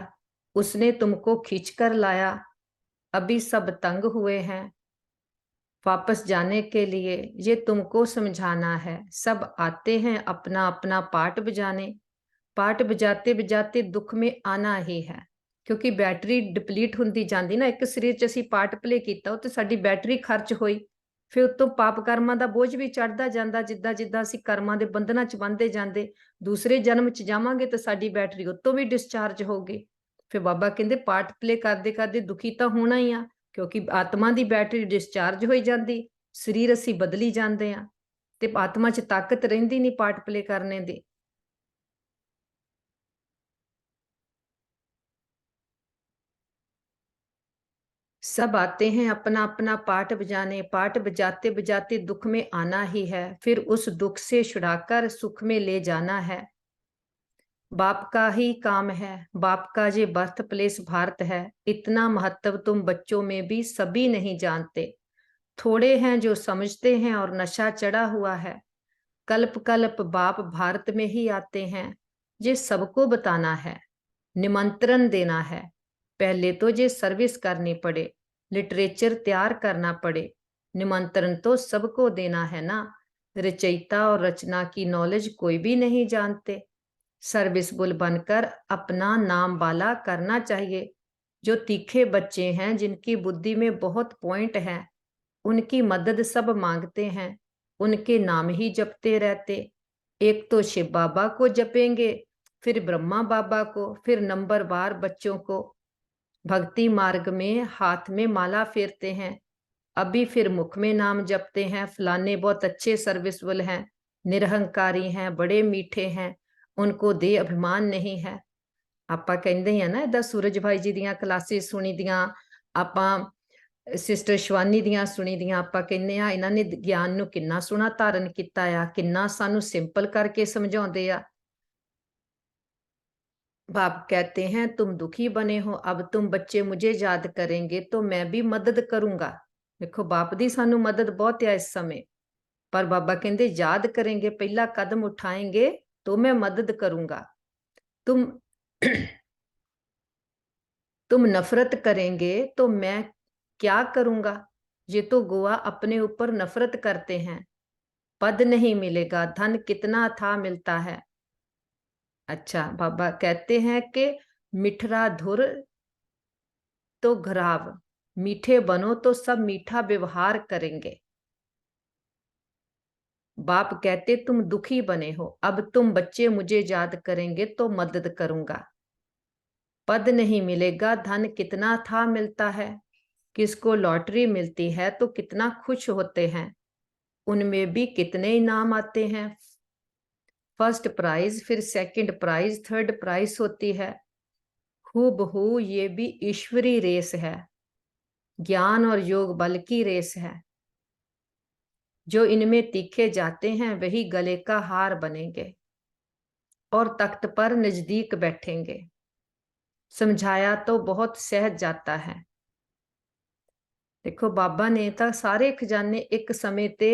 उसने तुमको खींचकर लाया। अभी सब तंग हुए हैं वापस जाने के लिए, ये तुमको समझाना है। सब आते हैं अपना अपना पाठ बजाने, पाठ बजाते बजाते दुख में आना ही है, क्योंकि बैटरी डिपलीट हुंदी जांदी ना। एक शरीर च असीं पाठ प्ले कीता, उत्ते साडी बैटरी खर्च होई, फिर उत्तों पाप कर्मां दा बोझ भी चढ़दा जांदा। जिद्दां जिद्दां असीं कर्मां दे बंधनां च बंधदे जांदे, दूसरे जन्म च जावांगे तो साडी बैटरी उत्तों भी डिस्चार्ज होगी। फिर बाबा कहंदे पाठ प्ले करदे करदे दुखी तां होना ही आ, क्योंकि आत्मा दी बैटरी डिस्चार्ज होई जांदी, शरीर असीं बदली जांदे आ ते आत्मा च ताकत रहिंदी नहीं पाठ प्ले करने दी। सब आते हैं अपना अपना पाठ बजाने, पाठ बजाते बजाते दुख में आना ही है, फिर उस दुख से छुड़ाकर सुख में ले जाना है। बाप का ही काम है, बाप का ये बर्थ प्लेस भारत है। इतना महत्व तुम बच्चों में भी सभी नहीं जानते। थोड़े हैं जो समझते हैं और नशा चढ़ा हुआ है। कल्प कल्प बाप भारत में ही आते हैं। ये सबको बताना है, निमंत्रण देना है। पहले तो ये सर्विस करनी पड़े, लिटरेचर तैयार करना पड़े। निमंत्रण तो सबको देना है ना। रचयिता और रचना की नॉलेज कोई भी नहीं जानते। सर्विसबुल बनकर अपना नाम बाला करना चाहिए। जो तीखे बच्चे हैं, जिनकी बुद्धि में बहुत पॉइंट हैं, उनकी मदद सब मांगते हैं, उनके नाम ही जपते रहते। एक तो शिव बाबा को जपेंगे, फिर ब्रह्मा बाबा को, फिर नंबरवार बच्चों को। भक्ति मार्ग में हाथ में माला फेरते हैं, अभी फिर मुख में नाम जपते हैं। फलाने बहुत अच्छे सर्विसबुल हैं, निरहंकारी हैं, बड़े मीठे हैं, उनको दे अभिमान नहीं है। ਆਪਾਂ ਕਹਿੰਦੇ ਹਾਂ ਨਾ, ਇਦਾਂ ਸੂਰਜ ਭਾਈ ਜੀ ਦੀਆਂ ਕਲਾਸਿਸ ਸੁਣੀ ਦੀਆਂ, ਆਪਾਂ ਸਿਸਟਰ ਸ਼ਵਾਨੀ ਦੀਆਂ ਸੁਣੀ ਦੀਆਂ। ਆਪਾਂ ਕਹਿੰਦੇ ਆ ਇਹਨਾਂ ਨੇ ਗਿਆਨ ਨੂੰ ਕਿੰਨਾ ਸੋਹਣਾ ਧਾਰਨ ਕੀਤਾ ਆ, ਕਿੰਨਾ ਸਾਨੂੰ ਸਿੰਪਲ ਕਰਕੇ ਸਮਝਾਉਂਦੇ ਆ। बाप कहते हैं तुम दुखी बने हो, अब तुम बच्चे मुझे याद करेंगे तो मैं भी मदद करूंगा। देखो बाप दी सानू मदद बहुत है इस समय, पर बाबा कहते याद करेंगे, पहला कदम उठाएंगे तो मैं मदद करूंगा। तुम तुम नफरत करेंगे तो मैं क्या करूंगा। ये तो गोवा अपने ऊपर नफरत करते हैं। पद नहीं मिलेगा, धन कितना था मिलता है। अच्छा, बाबा कहते हैं कि मिठरा धुर तो घराव, मीठे बनो तो सब मीठा व्यवहार करेंगे। बाप कहते तुम दुखी बने हो, अब तुम बच्चे मुझे याद करेंगे तो मदद करूंगा। पद नहीं मिलेगा, धन कितना था मिलता है। किसको लॉटरी मिलती है तो कितना खुश होते हैं, उनमें भी कितने इनाम आते हैं। फर्स्ट प्राइज, फिर सेकंड प्राइज, थर्ड प्राइज होती है। हूबहू ये भी ईश्वरी रेस है, ज्ञान और योग बल की रेस है। जो इनमें तीखे जाते हैं वही गले का हार बनेंगे और तख्त पर नजदीक बैठेंगे। समझाया तो बहुत सहज जाता है। देखो बाबा ने तो सारे खजाने एक समय ते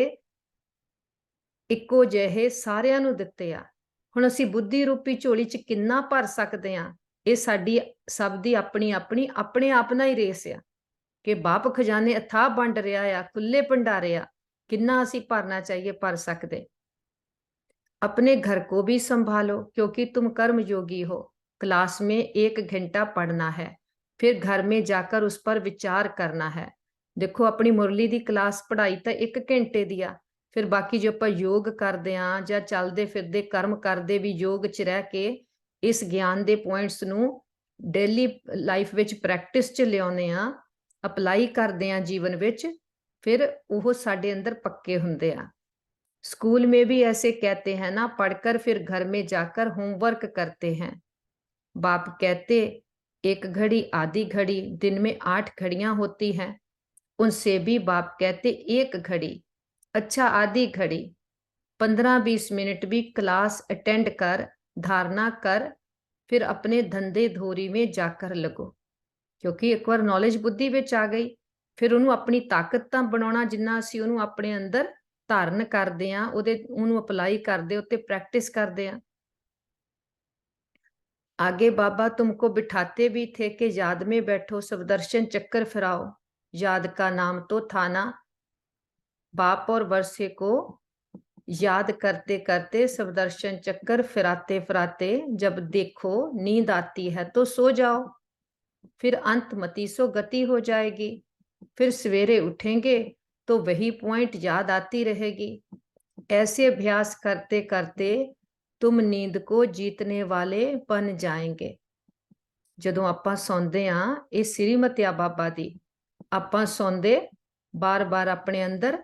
ਇੱਕੋ ਜਿਹੇ ਸਾਰਿਆਂ ਨੂੰ ਦਿੱਤੇ ਆ। ਹੁਣ ਅਸੀਂ ਬੁੱਧੀ ਰੂਪੀ ਝੋਲੀ 'ਚ ਕਿੰਨਾ ਭਰ ਸਕਦੇ ਆ, ਇਹ ਸਾਡੀ ਸਭ ਦੀ ਆਪਣੀ ਆਪਣੀ ਆਪਣੇ ਆਪ ਨਾਲ ਹੀ ਰੇਸ ਆ ਕਿ ਬਾਪ ਖਜ਼ਾਨੇ ਅਥਾਹ ਵੰਡ ਰਿਹਾ ਆ, ਖੁੱਲੇ ਭੰਡਾਰੇ ਆ, किन्ना असी भरना चाहिए, भर सकते। अपने घर को भी संभालो क्योंकि तुम कर्म योगी हो। क्लास में 1 घंटा पढ़ना है, फिर घर में जाकर उस पर विचार करना है। देखो अपनी मुरली दी क्लास पढ़ाई तो 1 घंटे दी आ, फिर बाकी जो ਆਪਾਂ योग करते हाँ ਜਾਂ चलते फिरते कर्म करते भी योग च रह के इस ज्ञान के पॉइंट्स ਨੂੰ डेली लाइफ विच प्रैक्टिस च लियाउने आ, अप्लाई करते हैं जीवन विच, फिर वो साडे अंदर पक्के हुंदे आ। स्कूल में भी ऐसे कहते हैं ना, पढ़कर फिर घर में जाकर होमवर्क करते हैं। बाप कहते 1 घड़ी आधी घड़ी, दिन में 8 घड़ियां होती हैं, उनसे भी बाप कहते 1 घड़ी, अच्छा आधी घड़ी, 15-20 मिनट भी क्लास अटेंड कर, धारणा कर, फिर अपने धंधे धोरी में जाकर लगो। क्योंकि एक बार नॉलेज बुद्धि विच आ गई, फिर ਉਹਨੂੰ ਆਪਣੀ ਤਾਕਤ ਤਾਂ ਬਣਾਉਣਾ, ਜਿੰਨਾ ਅਸੀਂ ਉਹਨੂੰ ਆਪਣੇ ਅੰਦਰ ਧਾਰਨ ਕਰਦੇ ਆ, ਉਹਨੂੰ ਅਪਲਾਈ ਕਰਦੇ, ਉੱਤੇ ਪ੍ਰੈਕਟਿਸ ਕਰਦੇ ਆ। आगे बाबा तुमको बिठाते भी थे कि याद में बैठो, सबदर्शन चक्कर फिराओ। याद का नाम तो था ना। बाप और वर्षे को याद करते करते सबदर्शन चक्कर फिराते फिराते जब देखो नींद आती है तो सो जाओ, फिर अंत मति सो गति हो जाएगी। फिर सवेरे उठेंगे तो वही पॉइंट याद आती रहेगी। ऐसे अभ्यास करते करते तुम नींद को जीतने वाले बन जाएंगे। ਜਦੋਂ ਆਪਾਂ ਸੌਂਦੇ ਆ, ਇਹ ਸ੍ਰੀਮਤੀ ਆ ਬਾਬਾ ਦੀ, ਆਪਾਂ ਸੌਂਦੇ ਬਾਰ-ਬਾਰ ਆਪਣੇ ਅੰਦਰ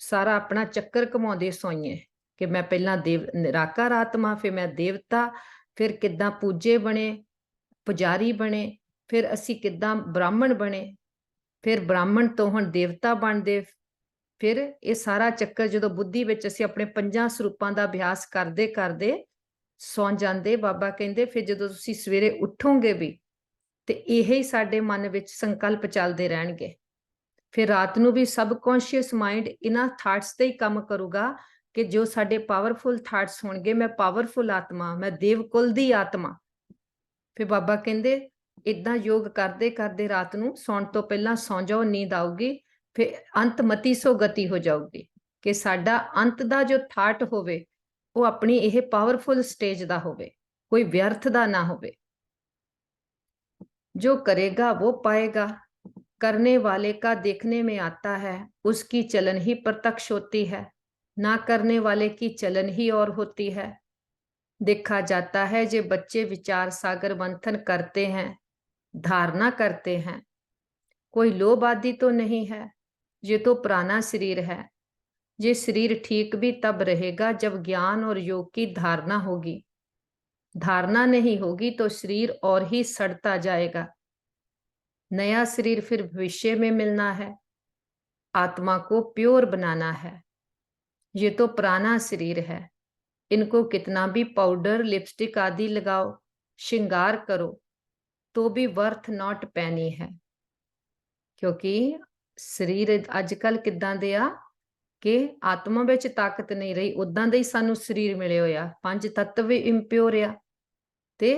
ਸਾਰਾ ਆਪਣਾ ਚੱਕਰ ਘਮਾਉਂਦੇ ਸੋਈਏ ਕਿ ਮੈਂ ਪਹਿਲਾਂ ਨਿਰਾਕਾਰ ਆਤਮਾ, ਫਿਰ ਮੈਂ ਦੇਵਤਾ, ਫਿਰ ਕਿੱਦਾਂ ਪੂਜੇ ਬਣੇ, ਪੁਜਾਰੀ ਬਣੇ, ਫਿਰ ਅਸੀਂ ਕਿੱਦਾਂ ਬ੍ਰਾਹਮਣ ਬਣੇ, ਫਿਰ ਬ੍ਰਾਹਮਣ ਤੋਂ ਹੁਣ ਦੇਵਤਾ ਬਣਦੇ। ਫਿਰ ਇਹ ਸਾਰਾ ਚੱਕਰ ਜਦੋਂ ਬੁੱਧੀ ਵਿੱਚ ਅਸੀਂ ਆਪਣੇ 5 ਸਰੂਪਾਂ ਦਾ ਅਭਿਆਸ ਕਰਦੇ ਕਰਦੇ ਸੌਂ ਜਾਂਦੇ, ਬਾਬਾ ਕਹਿੰਦੇ ਫਿਰ ਜਦੋਂ ਤੁਸੀਂ ਸਵੇਰੇ ਉੱਠੋਗੇ ਵੀ ਤੇ ਇਹੀ ਸਾਡੇ ਮਨ ਵਿੱਚ ਸੰਕਲਪ ਚੱਲਦੇ ਰਹਿਣਗੇ। ਫਿਰ ਰਾਤ ਨੂੰ ਵੀ ਸਬਕੌਂਸ਼ੀਅਸ ਮਾਈਂਡ ਇਹਨਾਂ ਥਾਟਸ ਤੇ ਹੀ ਕੰਮ ਕਰੂਗਾ ਕਿ ਜੋ ਸਾਡੇ ਪਾਵਰਫੁਲ ਥਾਟਸ ਹੋਣਗੇ, ਮੈਂ ਪਾਵਰਫੁਲ ਆਤਮਾ, ਮੈਂ ਦੇਵਕੁਲ ਦੀ ਆਤਮਾ। ਫਿਰ ਬਾਬਾ ਕਹਿੰਦੇ ਇਦਾਂ ਯੋਗ ਕਰਦੇ ਕਰਦੇ ਰਾਤ ਨੂੰ ਸੌਣ ਤੋਂ ਪਹਿਲਾਂ ਸੌਂ ਜਾਓ, ਨੀਂਦ ਆਊਗੀ, ਫਿਰ ਅੰਤਮਤੀ ਸੋ ਗਤੀ ਹੋ ਜਾਊਗੀ ਕਿ ਸਾਡਾ ਅੰਤ ਦਾ ਜੋ ਥਾਟ ਹੋਵੇ ਉਹ ਆਪਣੀ ਇਹ ਪਾਵਰਫੁਲ ਸਟੇਜ ਦਾ ਹੋਵੇ, ਕੋਈ ਵਿਅਰਥ ਦਾ ਨਾ ਹੋਵੇ। जो करेगा वो पाएगा, करने वाले का देखने में आता है, उसकी चलन ही प्रत्यक्ष होती है, ना करने वाले की चलन ही और होती है। देखा जाता है जो बच्चे विचार सागर मंथन करते हैं, धारणा करते हैं, कोई लोभ आदि तो नहीं है, ये तो पुराना शरीर है। ये शरीर ठीक भी तब रहेगा जब ज्ञान और योग की धारणा होगी। धारणा नहीं होगी तो शरीर और ही सड़ता जाएगा। नया शरीर फिर भविष्य में मिलना है, आत्मा को प्योर बनाना है। ये तो पुराना शरीर है, इनको कितना भी पाउडर लिपस्टिक आदि लगाओ, श्रृंगार करो, तो भी वर्थ नॉट पैनी है। क्योंकि शरीर अजकल किदां दे आ कि आत्मा विच ताकत नहीं रही, उदां दे ही सानू शरीर मिले होया, पंज तत्व भी इंप्योर आ। ते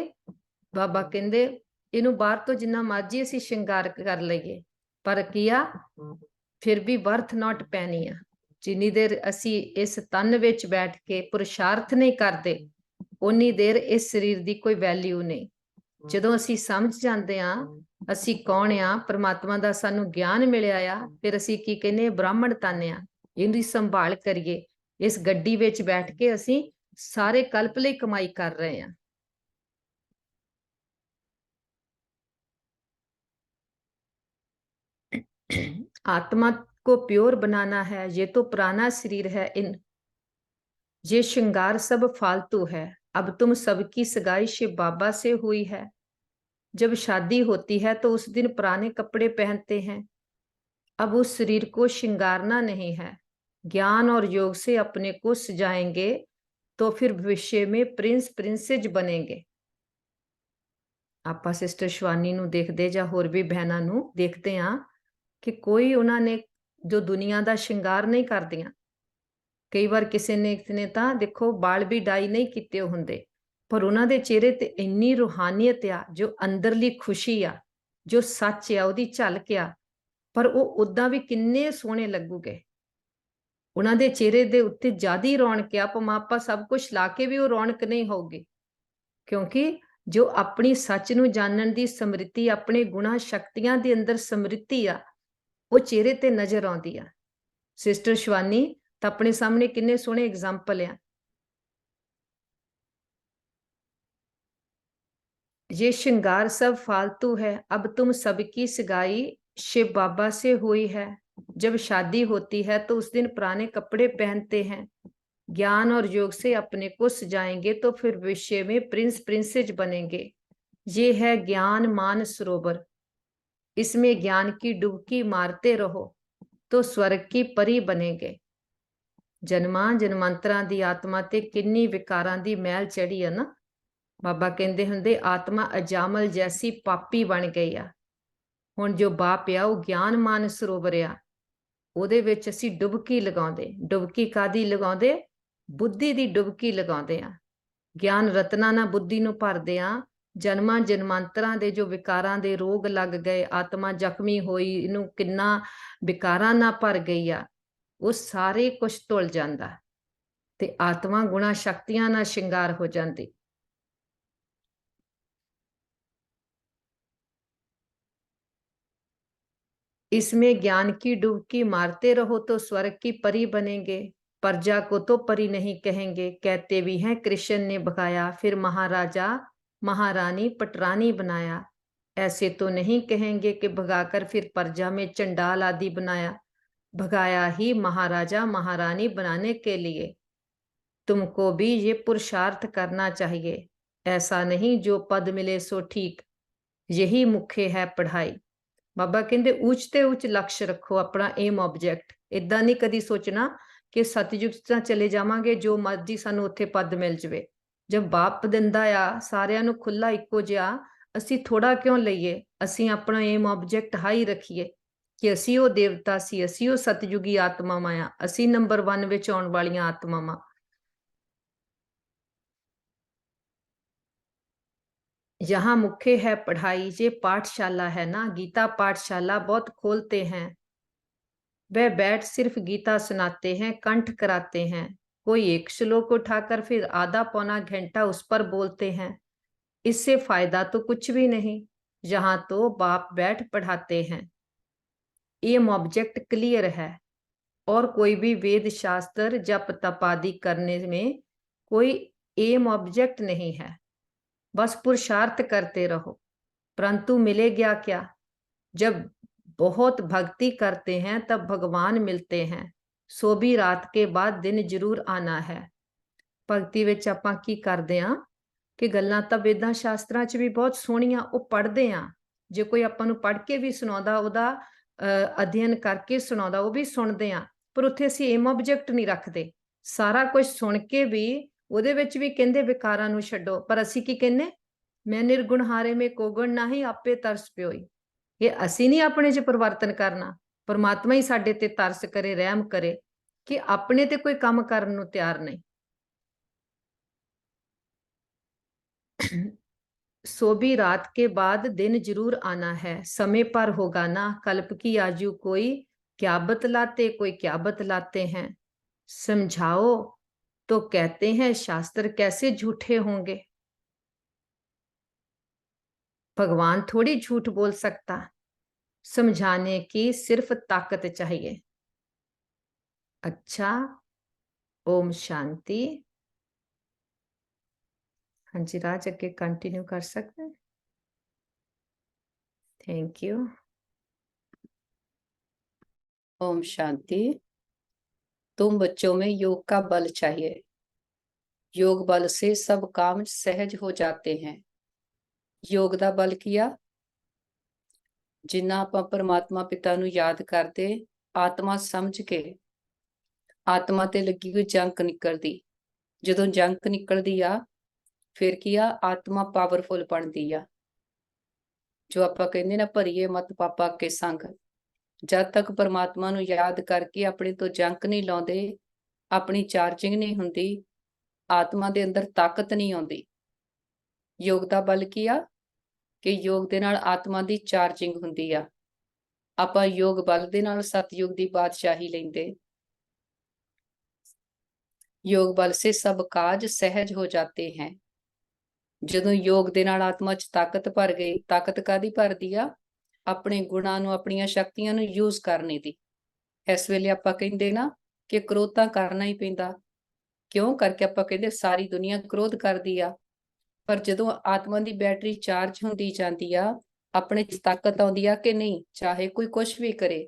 बाबा कहंदे इनू बाहर तो जिन्ना मर्जी असीं श्रृंगार कर लईए, पर की आ फिर भी वर्थ नॉट पैनी आ। जिन्नी देर असीं इस तन विच बैठ के पुरुषार्थ नहीं करते, उन्नी देर इस शरीर की कोई वैल्यू नहीं। जदों असीं समझ जांदे आ असीं कौन आ, परमात्मा दा सानू ज्ञान मिलिया आ, फिर असीं की कहने ब्राह्मण तन आ, इहदी संभाल करिए। इस गड्डी विच बैठ के असीं सारे कल्प लई कमाई कर रहे हैं। आत्मा को प्योर बनाना है, ये तो पुराना शरीर है, इन ये श्रृंगार सब फालतू है। अब तुम सबकी सगाई शिव बाबा से हुई है। जब शादी होती है तो उस दिन पुराने कपड़े पहनते हैं। अब उस शरीर को श्रृंगारना नहीं है, ज्ञान और योग से अपने को सजाएंगे तो फिर भविष्य में प्रिंस प्रिंसेज बनेंगे। ਆਪਾਂ ਸਿਸਟਰ ਸ਼ਵਾਨੀ ਨੂੰ ਦੇਖਦੇ ਜਾਂ ਹੋਰ ਵੀ ਬਹਿਨਾਂ ਨੂੰ ਦੇਖਦੇ ਹਾਂ ਕਿ ਕੋਈ ਉਹਨਾਂ ਨੇ ਜੋ ਦੁਨੀਆ ਦਾ ਸ਼ਿੰਗਾਰ ਨਹੀਂ ਕਰਦੀਆਂ। ਕਈ ਵਾਰ ਕਿਸੇ ਨੇ ਤਾਂ ਦੇਖੋ ਬਾਲ ਵੀ ਡਾਈ ਨਹੀਂ ਕੀਤੇ ਹੁੰਦੇ, ਪਰ ਉਹਨਾਂ ਦੇ ਚਿਹਰੇ ਤੇ ਇੰਨੀ ਰੂਹਾਨੀਅਤ ਆ, ਜੋ ਅੰਦਰਲੀ ਖੁਸ਼ੀ ਆ, ਜੋ ਸੱਚ ਆ, ਉਹਦੀ ਝਲਕ ਆ, ਪਰ ਉਹ ਉਦਾਂ ਵੀ ਕਿੰਨੇ ਸੋਹਣੇ ਲੱਗੂਗੇ। ਉਹਨਾਂ ਦੇ ਚਿਹਰੇ ਦੇ ਉੱਤੇ ਜ਼ਿਆਦੀ ਰੌਣਕ ਆ, ਭਾਵੇਂ ਆਪਾਂ ਸਭ ਕੁਝ ਲਾ ਕੇ ਵੀ ਉਹ ਰੌਣਕ ਨਹੀਂ ਹੋਊਗੀ, ਕਿਉਂਕਿ ਜੋ ਆਪਣੀ ਸੱਚ ਨੂੰ ਜਾਣਨ ਦੀ ਸਮ੍ਰਿਤੀ, ਆਪਣੇ ਗੁਣਾ ਸ਼ਕਤੀਆਂ ਦੇ ਅੰਦਰ ਸਮ੍ਰਿਤੀ ਆ, ਉਹ ਚਿਹਰੇ ਤੇ ਨਜ਼ਰ ਆਉਂਦੀ ਆ। ਸਿਸਟਰ ਸ਼ਵਾਨੀ ਤਾਂ ਆਪਣੇ ਸਾਹਮਣੇ ਕਿੰਨੇ ਸੋਹਣੇ ਐਗਜ਼ਾਮਪਲ ਆ। ये श्रृंगार सब फालतू है, अब तुम सबकी सगाई शिव बाबा से हुई है। जब शादी होती है तो उस दिन पुराने कपड़े पहनते हैं। ज्ञान और योग से अपने को सजाएंगे तो फिर भविष्य में प्रिंस प्रिंसेज बनेंगे। ये है ज्ञान मान सरोवर, इसमें ज्ञान की डुबकी मारते रहो तो स्वर्ग की परी बनेंगे। जन्मां जन्मांतरां दी आत्मा ते किन्नी विकारां दी मैल चढ़ी है ना। बाबा कहते हुंदे आत्मा अजामल जैसी पापी बन गई आ। हुण जो बाप आ वो ज्ञान मान सरोवर आ, ਉਹਦੇ ਵਿੱਚ ਅਸੀਂ ਡੁਬਕੀ ਲਗਾਉਂਦੇ। ਡੁਬਕੀ ਕਾਦੀ ਲਗਾਉਂਦੇ? ਬੁੱਧੀ ਦੀ ਡੁਬਕੀ ਲਗਾਉਂਦੇ ਆ। ਗਿਆਨ ਰਤਨਾਂ ਨਾਲ ਬੁੱਧੀ ਨੂੰ ਭਰਦੇ ਆ। ਜਨਮਾਂ ਜਨਮਾਂਤਰਾਂ ਦੇ ਜੋ ਵਿਕਾਰਾਂ ਦੇ ਰੋਗ ਲੱਗ ਗਏ, ਆਤਮਾ ਜ਼ਖਮੀ ਹੋਈ, ਇਹਨੂੰ ਕਿੰਨਾ ਵਿਕਾਰਾਂ ਨਾਲ ਭਰ ਗਈ ਆ, ਉਹ ਸਾਰੇ ਕੁਝ ਧੁਲ ਜਾਂਦਾ ਤੇ ਆਤਮਾ ਗੁਣਾ ਸ਼ਕਤੀਆਂ ਨਾਲ ਸ਼ਿੰਗਾਰ ਹੋ ਜਾਂਦੀ। इसमें ज्ञान की डुबकी मारते रहो तो स्वर्ग की परी बनेंगे। प्रजा को तो परी नहीं कहेंगे, कहते भी हैं कृष्ण ने भगाया, फिर महाराजा महारानी पटरानी बनाया। ऐसे तो नहीं कहेंगे कि भगाकर फिर प्रजा में चंडाल आदि बनाया। भगाया ही महाराजा महारानी बनाने के लिए। तुमको भी ये पुरुषार्थ करना चाहिए, ऐसा नहीं जो पद मिले सो ठीक, यही मुख्य है पढ़ाई। बाबा कहते ऊंच ते ऊंच लक्ष्य रखो, अपना एम ऑब्जेक्ट। इदा नहीं कदी सोचना कि सतयुग चले जावांगे, जो मर्जी सानू उत्थे पद मिल जाए। जब बाप दिंदा आ सारिਆਂ ਨੂੰ खुला ਇੱਕੋ ਜਿਹਾ, ਅਸੀਂ ਥੋੜਾ ਕਿਉਂ ਲਈਏ? ਅਸੀਂ ਆਪਣਾ ਏਮ ਆਬਜੈਕਟ ਹਾਈ ਰੱਖੀਏ ਕਿ ਅਸੀਂ ਉਹ ਦੇਵਤਾ ਸੀ, ਅਸੀਂ ਉਹ ਸਤਜੁਗੀ ਆਤਮਾਵਾਂ ਆ, ਅਸੀਂ ਨੰਬਰ 1 ਵਿੱਚ ਆਉਣ ਵਾਲੀਆਂ ਆਤਮਾਵਾਂ। यहाँ मुख्य है पढ़ाई, ये पाठशाला है ना, गीता पाठशाला बहुत खोलते हैं। वह बैठ सिर्फ गीता सुनाते हैं, कंठ कराते हैं। कोई एक श्लोक उठाकर फिर आधा पौना घंटा उस पर बोलते हैं। इससे फायदा तो कुछ भी नहीं। यहाँ तो बाप बैठ पढ़ाते हैं। एम ऑब्जेक्ट क्लियर है और कोई भी वेद शास्त्र जप तप आदि करने में कोई एम ऑब्जेक्ट नहीं है। बस पुरुषार्थ करते रहो। परंतु मिलेगा क्या? जब बहुत भक्ति करते हैं तब भगवान मिलते हैं। सो भी रात के बाद दिन जरूर आना है। भगती विच आपां की करदे हां कि गल्लां तां वेदां शास्त्रां च भी बहुत सोहणियां ਉਹ पढ़दे हां। जे कोई आपां नूं पढ़ के भी सुणाउंदा, ਉਹਦਾ अध्ययन करके सुणाउंदा, ਉਹ भी ਸੁਣਦੇ हां, पर ਉੱਥੇ ਅਸੀਂ ਏਮ ਆਬਜੈਕਟ ਨਹੀਂ ਰੱਖਦੇ। ਸਾਰਾ ਕੁਝ ਸੁਣ ਕੇ ਵੀ ਉਹਦੇ ਵਿੱਚ ਵੀ ਕਹਿੰਦੇ ਵਿਕਾਰਾਂ ਨੂੰ ਛੱਡੋ, ਪਰ ਅਸੀਂ ਕੀ ਕਹਿੰਨੇ? ਮੈਂ ਨਿਰਗੁਣ ਹਾਰੇ ਮੇ ਕੋਗਣ ਨਾਹੀ, ਆਪੇ ਤਰਸ ਪਿਓਈ। ਇਹ ਅਸੀਂ ਨਹੀਂ ਆਪਣੇ 'ਚ ਪਰਿਵਰਤਨ ਕਰਨਾ, ਪਰਮਾਤਮਾ ਹੀ ਸਾਡੇ ਤੇ ਤਰਸ ਕਰੇ, ਰਹਿਮ ਕਰੇ ਕਿ ਆਪਣੇ ਤੇ ਕੋਈ ਕੰਮ ਕਰਨ ਨੂੰ ਤਿਆਰ ਨਹੀਂ। सो भी रात के बाद दिन जरूर आना है, समय पर होगा ना। कल्प की आजू कोई क्या बतलाते, कोई क्या बतलाते हैं। समझाओ तो कहते हैं शास्त्र कैसे झूठे होंगे। भगवान थोड़ी झूठ बोल सकता, समझाने की सिर्फ ताकत चाहिए। अच्छा, ओम शांति। हाँ जी राज, अगे कंटिन्यू कर सकते हैं। Thank you. ओम शांति। तुम बच्चों में योग का बल चाहिए। योग बल से सब काम सहज हो जाते हैं। योग ਦਾ ਬਲ ਕੀਆ, ਜਿੰਨਾ ਆਪਾਂ ਪਰਮਾਤਮਾ ਪਿਤਾ ਨੂੰ ਯਾਦ ਕਰਦੇ, ਆਤਮਾ ਸਮਝ ਕੇ ਆਤਮਾ ਤੇ ਲੱਗੀ ਹੋਈ ਜੰਕ ਨਿਕਲਦੀ। ਜਦੋਂ ਜੰਕ ਨਿਕਲਦੀ ਆ ਫਿਰ ਕੀ ਆ, ਆਤਮਾ ਪਾਵਰਫੁਲ ਬਣਦੀ ਆ। ਜੋ ਆਪਾਂ ਕਹਿੰਦੇ ਨਾ, ਭਰੀਏ ਮਤ ਪਾਪਾ ਕੇ ਸੰਗ। ਜਦ ਤੱਕ ਪਰਮਾਤਮਾ ਨੂੰ ਯਾਦ ਕਰਕੇ ਆਪਣੇ ਤੋਂ ਜੰਕ ਨਹੀਂ ਲਾਉਂਦੇ, ਆਪਣੀ ਚਾਰਜਿੰਗ ਨਹੀਂ ਹੁੰਦੀ, ਆਤਮਾ ਦੇ ਅੰਦਰ ਤਾਕਤ ਨਹੀਂ ਆਉਂਦੀ। ਯੋਗ ਦਾ ਬਲ ਕੀ ਆ ਕਿ ਯੋਗ ਦੇ ਨਾਲ ਆਤਮਾ ਦੀ ਚਾਰਜਿੰਗ ਹੁੰਦੀ ਆ। ਆਪਾਂ ਯੋਗ ਬਲ ਦੇ ਨਾਲ ਸਤਯੁਗ ਦੀ ਬਾਦਸ਼ਾਹੀ ਲੈਂਦੇ। योग बल से सब काज सहज हो जाते हैं। ਜਦੋਂ ਯੋਗ ਦੇ ਨਾਲ ਆਤਮਾ 'ਚ ਤਾਕਤ ਭਰ ਗਈ, ਤਾਕਤ ਕਾਦੀ ਭਰਦੀ ਆ? ਆਪਣੇ ਗੁਣਾਂ ਨੂੰ, ਆਪਣੀਆਂ ਸ਼ਕਤੀਆਂ ਨੂੰ ਯੂਜ਼ ਕਰਨੇ ਦੀ। ਇਸ ਵੇਲੇ ਆਪਾਂ ਕਹਿੰਦੇ ਨਾ ਕਿ ਕ੍ਰੋਧ ਤਾਂ ਕਰਨਾ ਹੀ ਪੈਂਦਾ। ਕਿਉਂ ਕਰਕੇ ਆਪਾਂ ਕਹਿੰਦੇ ਸਾਰੀ ਦੁਨੀਆ ਕ੍ਰੋਧ ਕਰਦੀ ਆ, ਪਰ ਜਦੋਂ ਆਤਮਾ ਦੀ ਬੈਟਰੀ ਚਾਰਜ ਹੁੰਦੀ ਜਾਂਦੀ ਆ, ਆਪਣੇ 'ਚ ਤਾਕਤ ਆਉਂਦੀ ਆ ਕਿ ਨਹੀਂ, ਚਾਹੇ ਕੋਈ ਕੁਛ ਵੀ ਕਰੇ,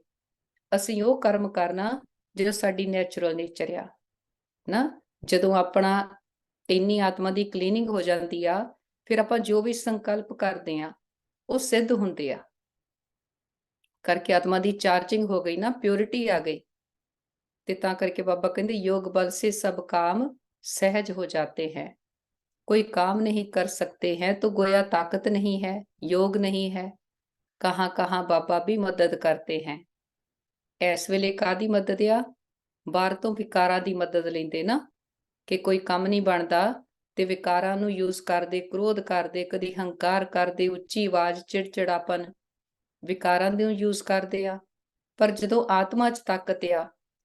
ਅਸੀਂ ਉਹ ਕਰਮ ਕਰਨਾ ਜਿਹੜਾ ਸਾਡੀ ਨੈਚੁਰਲ ਨੇਚਰ ਆ ਨਾ। ਜਦੋਂ ਆਪਣਾ ਇੰਨੀ ਆਤਮਾ ਦੀ ਕਲੀਨਿੰਗ ਹੋ ਜਾਂਦੀ ਆ, ਫਿਰ ਆਪਾਂ ਜੋ ਵੀ ਸੰਕਲਪ ਕਰਦੇ ਆ ਉਹ ਸਿੱਧ ਹੁੰਦੇ ਆ। ਕਰਕੇ ਆਤਮਾ ਦੀ ਚਾਰजिंग ਹੋ ਗਈ ਨਾ, ਪਿਓਰਿਟੀ ਆ ਗਈ। ਤੇ ਤਾਂ ਕਰਕੇ ਬਾਬਾ ਕਹਿੰਦੇ योग बल से सब काम सहज हो जाते हैं। कोई काम नहीं कर सकते हैं तो गोया ताकत नहीं है, योग नहीं है। कहाँ कहाँ बाबा भी मदद करते हैं। ਇਸ ਵੇਲੇ ਕਾਦੀ ਮਦਦ ਆ? ਬਾਹਰ ਤੋਂ ਵਿਕਾਰਾਂ ਦੀ ਮਦਦ ਲੈਂਦੇ ਨਾ, ਕਿ ਕੋਈ ਕੰਮ ਨਹੀਂ ਬਣਦਾ ਤੇ ਵਿਕਾਰਾਂ ਨੂੰ ਯੂਜ਼ ਕਰਦੇ, ਕ੍ਰੋਧ ਕਰਦੇ, ਕਦੀ ਹੰਕਾਰ ਕਰਦੇ, ਉੱਚੀ ਆਵਾਜ਼, ਚਿੜਚਿੜਾਪਨ, ਵਿਕਾਰਾਂ ਨੂੰ ਯੂਜ਼ ਕਰਦੇ ਆ। ਪਰ ਜਦੋਂ ਆਤਮਾ 'ਚ ਤਾਕਤ ਆ,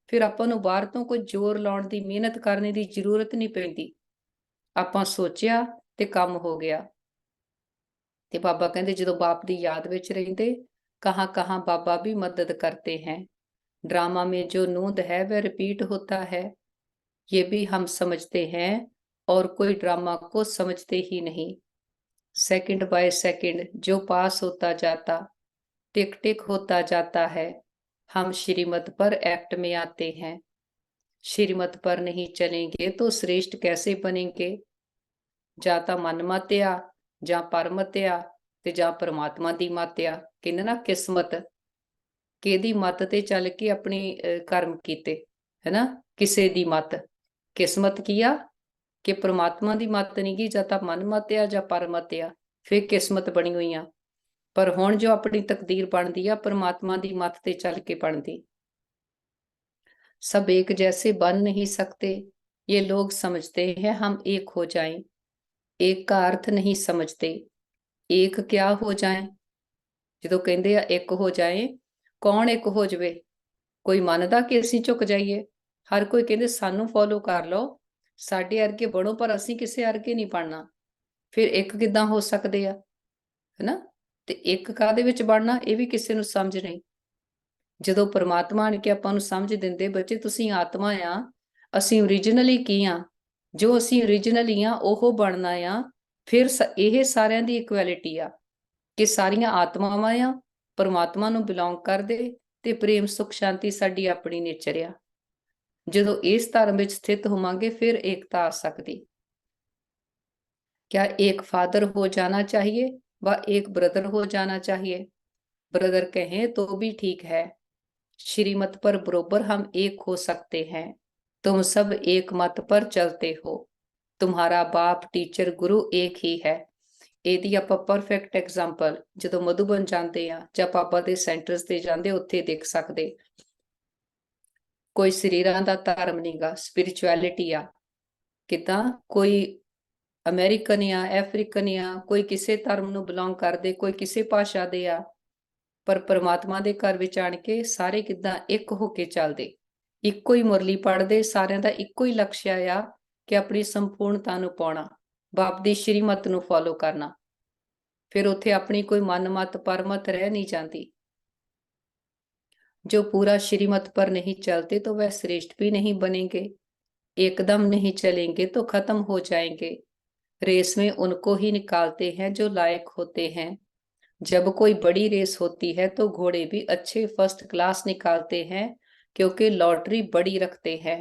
ਫਿਰ ਆਪਾਂ ਨੂੰ ਬਾਹਰ ਤੋਂ ਕੋਈ ਜ਼ੋਰ ਲਾਉਣ ਦੀ, ਮਿਹਨਤ ਕਰਨ ਦੀ ਜ਼ਰੂਰਤ ਨਹੀਂ ਪੈਂਦੀ। ਆਪਾਂ ਸੋਚਿਆ ਤੇ ਕੰਮ ਹੋ ਗਿਆ। ਤੇ ਬਾਬਾ ਕਹਿੰਦੇ ਜਦੋਂ ਬਾਪ ਦੀ ਯਾਦ ਵਿੱਚ ਰਹਿੰਦੇ, ਕਹਾਂ ਕਹਾਂ ਬਾਬਾ ਵੀ ਮਦਦ ਕਰਤੇ हैं। ड्रामा में जो नूंद है वह रिपीट होता है, ये भी हम समझते हैं और कोई ड्रामा को समझते ही नहीं। सेकंड बाय सेकंड जो पास होता जाता, टिक टिक होता जाता है, हम श्रीमत पर एक्ट में आते हैं। श्रीमत पर नहीं चलेंगे तो श्रेष्ठ कैसे बनेंगे? ਜਾਂ ਤਾਂ ਮਨ ਮਤ ਆ, ਜਾਂ ਪਰਮਤ ਆ, ਤੇ ਜਾਂ ਪਰਮਾਤਮਾ ਦੀ ਮਤ ਆ। ਕਹਿੰਦੇ ਨਾ ਕਿਸਮਤ, ਕਿਹਦੀ ਮਤ ਤੇ ਚੱਲ ਕੇ ਆਪਣੀ ਕਰਮ ਕੀਤੇ, ਹੈਨਾ? ਕਿਸੇ ਦੀ ਮਤ। ਕਿਸਮਤ ਕੀ ਆ? ਕਿ ਪ੍ਰਮਾਤਮਾ ਦੀ ਮੱਤ ਨਹੀਂ ਗੀ, ਜਾਂ ਤਾਂ ਮਨ ਮੱਤ ਆ ਜਾਂ ਪਰ ਮੱਤ ਆ, ਫਿਰ ਕਿਸਮਤ ਬਣੀ ਹੋਈ ਆ। ਪਰ ਹੁਣ ਜੋ ਆਪਣੀ ਤਕਦੀਰ ਬਣਦੀ ਆ, ਪ੍ਰਮਾਤਮਾ ਦੀ ਮੱਤ ਤੇ ਚੱਲ ਕੇ ਬਣਦੀ। सब एक जैसे बन नहीं सकते, ये लोग समझते हैं हम एक हो जाएं। एक का अर्थ नहीं समझते, एक क्या हो जाए। ਜਦੋਂ ਕਹਿੰਦੇ ਆ ਇੱਕ ਹੋ ਜਾਏ, ਕੌਣ ਇੱਕ ਹੋ ਜਾਵੇ? ਕੋਈ ਮੰਨਦਾ ਕਿ ਅਸੀਂ ਝੁਕ ਜਾਈਏ? ਹਰ ਕੋਈ ਕਹਿੰਦੇ ਸਾਨੂੰ ਫੋਲੋ ਕਰ ਲਓ, ਸਾਡੇ ਅਰਗੇ ਬਣੋ, ਪਰ ਅਸੀਂ ਕਿਸੇ ਅਰਗੇ ਨਹੀਂ ਬਣਨਾ। ਫਿਰ ਇੱਕ ਕਿੱਦਾਂ ਹੋ ਸਕਦੇ ਆ, ਹੈਨਾ? ਤੇ ਇੱਕ ਕਾਹਦੇ ਵਿੱਚ ਬਣਨਾ, ਇਹ ਵੀ ਕਿਸੇ ਨੂੰ ਸਮਝ ਨਹੀਂ। ਜਦੋਂ ਪ੍ਰਮਾਤਮਾ ਆਣ ਕੇ ਆਪਾਂ ਨੂੰ ਸਮਝ ਦਿੰਦੇ, ਬੱਚੇ ਤੁਸੀਂ ਆਤਮਾ ਆ, ਅਸੀਂ ਓਰੀਜਨਲੀ ਕੀ ਆ, ਜੋ ਅਸੀਂ ਓਰੀਜਨਲੀ ਆ ਉਹ ਬਣਨਾ ਆ। ਫਿਰ ਇਹ ਸਾਰਿਆਂ ਦੀ ਇਕੁਐਲਿਟੀ ਆ ਕਿ ਸਾਰੀਆਂ ਆਤਮਾਵਾਂ ਆ, ਪਰਮਾਤਮਾ ਨੂੰ ਬਿਲੋਂਗ ਕਰਦੇ, ਤੇ ਪ੍ਰੇਮ ਸੁਖ ਸ਼ਾਂਤੀ ਸਾਡੀ ਆਪਣੀ ਨੇਚਰ ਆ। ਜਦੋਂ ਇਸ ਧਰਮ ਵਿੱਚ ਸਥਿਤ ਹੋਵਾਂਗੇ, ਫਿਰ ਏਕਤਾ ਆ ਸਕਦੀ। क्या एक फादर हो जाना चाहिए व एक ब्रदर हो जाना चाहिए? ब्रदर कहें तो भी ठीक है, श्रीमत पर बरोबर हम एक हो सकते हैं। तुम सब एक मत पर चलते हो, तुम्हारा बाप टीचर गुरु एक ही है। ਇਹਦੀ ਆਪਾਂ ਪਰਫੈਕਟ ਐਗਜ਼ਾਮਪਲ ਜਦੋਂ ਮਧੂਬਨ ਜਾਂਦੇ ਆ ਜਾਂ ਬਾਬਾ ਦੇ ਸੈਂਟਰਸ ਤੇ ਜਾਂਦੇ, ਉੱਥੇ ਦੇਖ ਸਕਦੇ। ਕੋਈ ਸਰੀਰਾਂ ਦਾ ਧਰਮ ਨਹੀਂਗਾ, ਸਪਿਰਿਚੁਅਲਿਟੀ ਆ। ਕਿੱਦਾਂ ਕੋਈ ਅਮਰੀਕਨ ਆ, ਅਫਰੀਕਨ ਆ, ਕੋਈ ਕਿਸੇ ਧਰਮ ਨੂੰ ਬਿਲੋਂਗ ਕਰਦੇ, ਕੋਈ ਕਿਸੇ ਭਾਸ਼ਾ ਦੇ ਆ, ਪਰ ਪਰਮਾਤਮਾ ਦੇ ਘਰ ਵਿੱਚ ਆਣ ਕੇ ਸਾਰੇ ਕਿੱਦਾਂ ਇੱਕ ਹੋ ਕੇ ਚੱਲਦੇ, ਇੱਕੋ ਹੀ ਮੁਰਲੀ ਪੜ੍ਹਦੇ। ਸਾਰਿਆਂ ਦਾ ਇੱਕੋ ਹੀ ਲਕਸ਼ ਆ ਕਿ ਆਪਣੀ ਸੰਪੂਰਨਤਾ ਨੂੰ ਪਾਉਣਾ, ਬਾਪ ਦੀ ਸ਼੍ਰੀਮਤ ਨੂੰ ਫੋਲੋ ਕਰਨਾ। ਫਿਰ ਉੱਥੇ ਆਪਣੀ ਕੋਈ ਮਨਮਤ ਪਰਮਤ ਰਹਿ ਨਹੀਂ ਜਾਂਦੀ। जो पूरा श्रीमत पर नहीं चलते तो वह श्रेष्ठ भी नहीं बनेंगे, एकदम नहीं चलेंगे तो खत्म हो जाएंगे। रेस में उनको ही निकालते हैं जो लायक होते हैं। जब कोई बड़ी रेस होती है तो घोड़े भी अच्छे फर्स्ट क्लास निकालते हैं, क्योंकि लॉटरी बड़ी रखते हैं।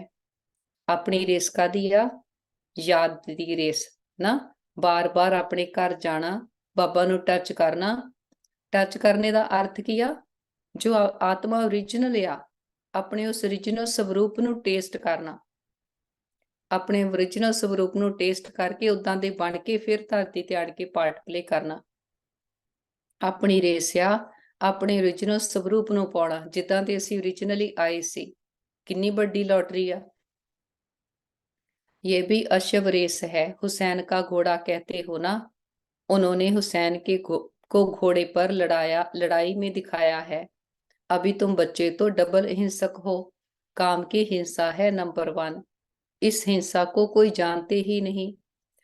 अपनी रेस का दिया, याद दी रेस ना, बार बार अपने घर जाना, बाबा ਨੂੰ टच करना। टच करने ਦਾ अर्थ ਕੀ ਆ? ਜੋ ਆਤਮਾ ਓਰੀਜਨਲ ਆ, ਆਪਣੇ ਉਸ ਓਰੀਜਨਲ ਸਵਰੂਪ ਨੂੰ ਟੇਸਟ ਕਰਨਾ। ਆਪਣੇ ਓਰੀਜਨਲ ਸਵਰੂਪ ਨੂੰ ਟੇਸਟ ਕਰਕੇ ਉਦਾਂ ਦੇ ਬਣ ਕੇ ਫਿਰ ਧਰਤੀ ਤੇ ਆਣ ਕੇ ਪਾਰਟ ਪਲੇ ਕਰਨਾ। ਆਪਣੀ ਰੇਸ ਆ, ਆਪਣੇ ਓਰੀਜਨਲ ਸਵਰੂਪ ਨੂੰ ਪਾਉਣਾ, ਜਿੱਦਾਂ ਦੇ ਅਸੀਂ ਓਰੀਜਨਲੀ ਆਏ ਸੀ। ਕਿੰਨੀ ਵੱਡੀ ਲੋਟਰੀ ਆ। ये भी अशव रेस है, हुसैन का घोड़ा कहते हो ना। उन्होंने हुसैन को घोड़े पर लड़ाई में दिखाया है। अभी तुम बच्चे तो डबल हिंसक हो, काम की हिंसा है नंबर 1। इस हिंसा को कोई जानते ही नहीं,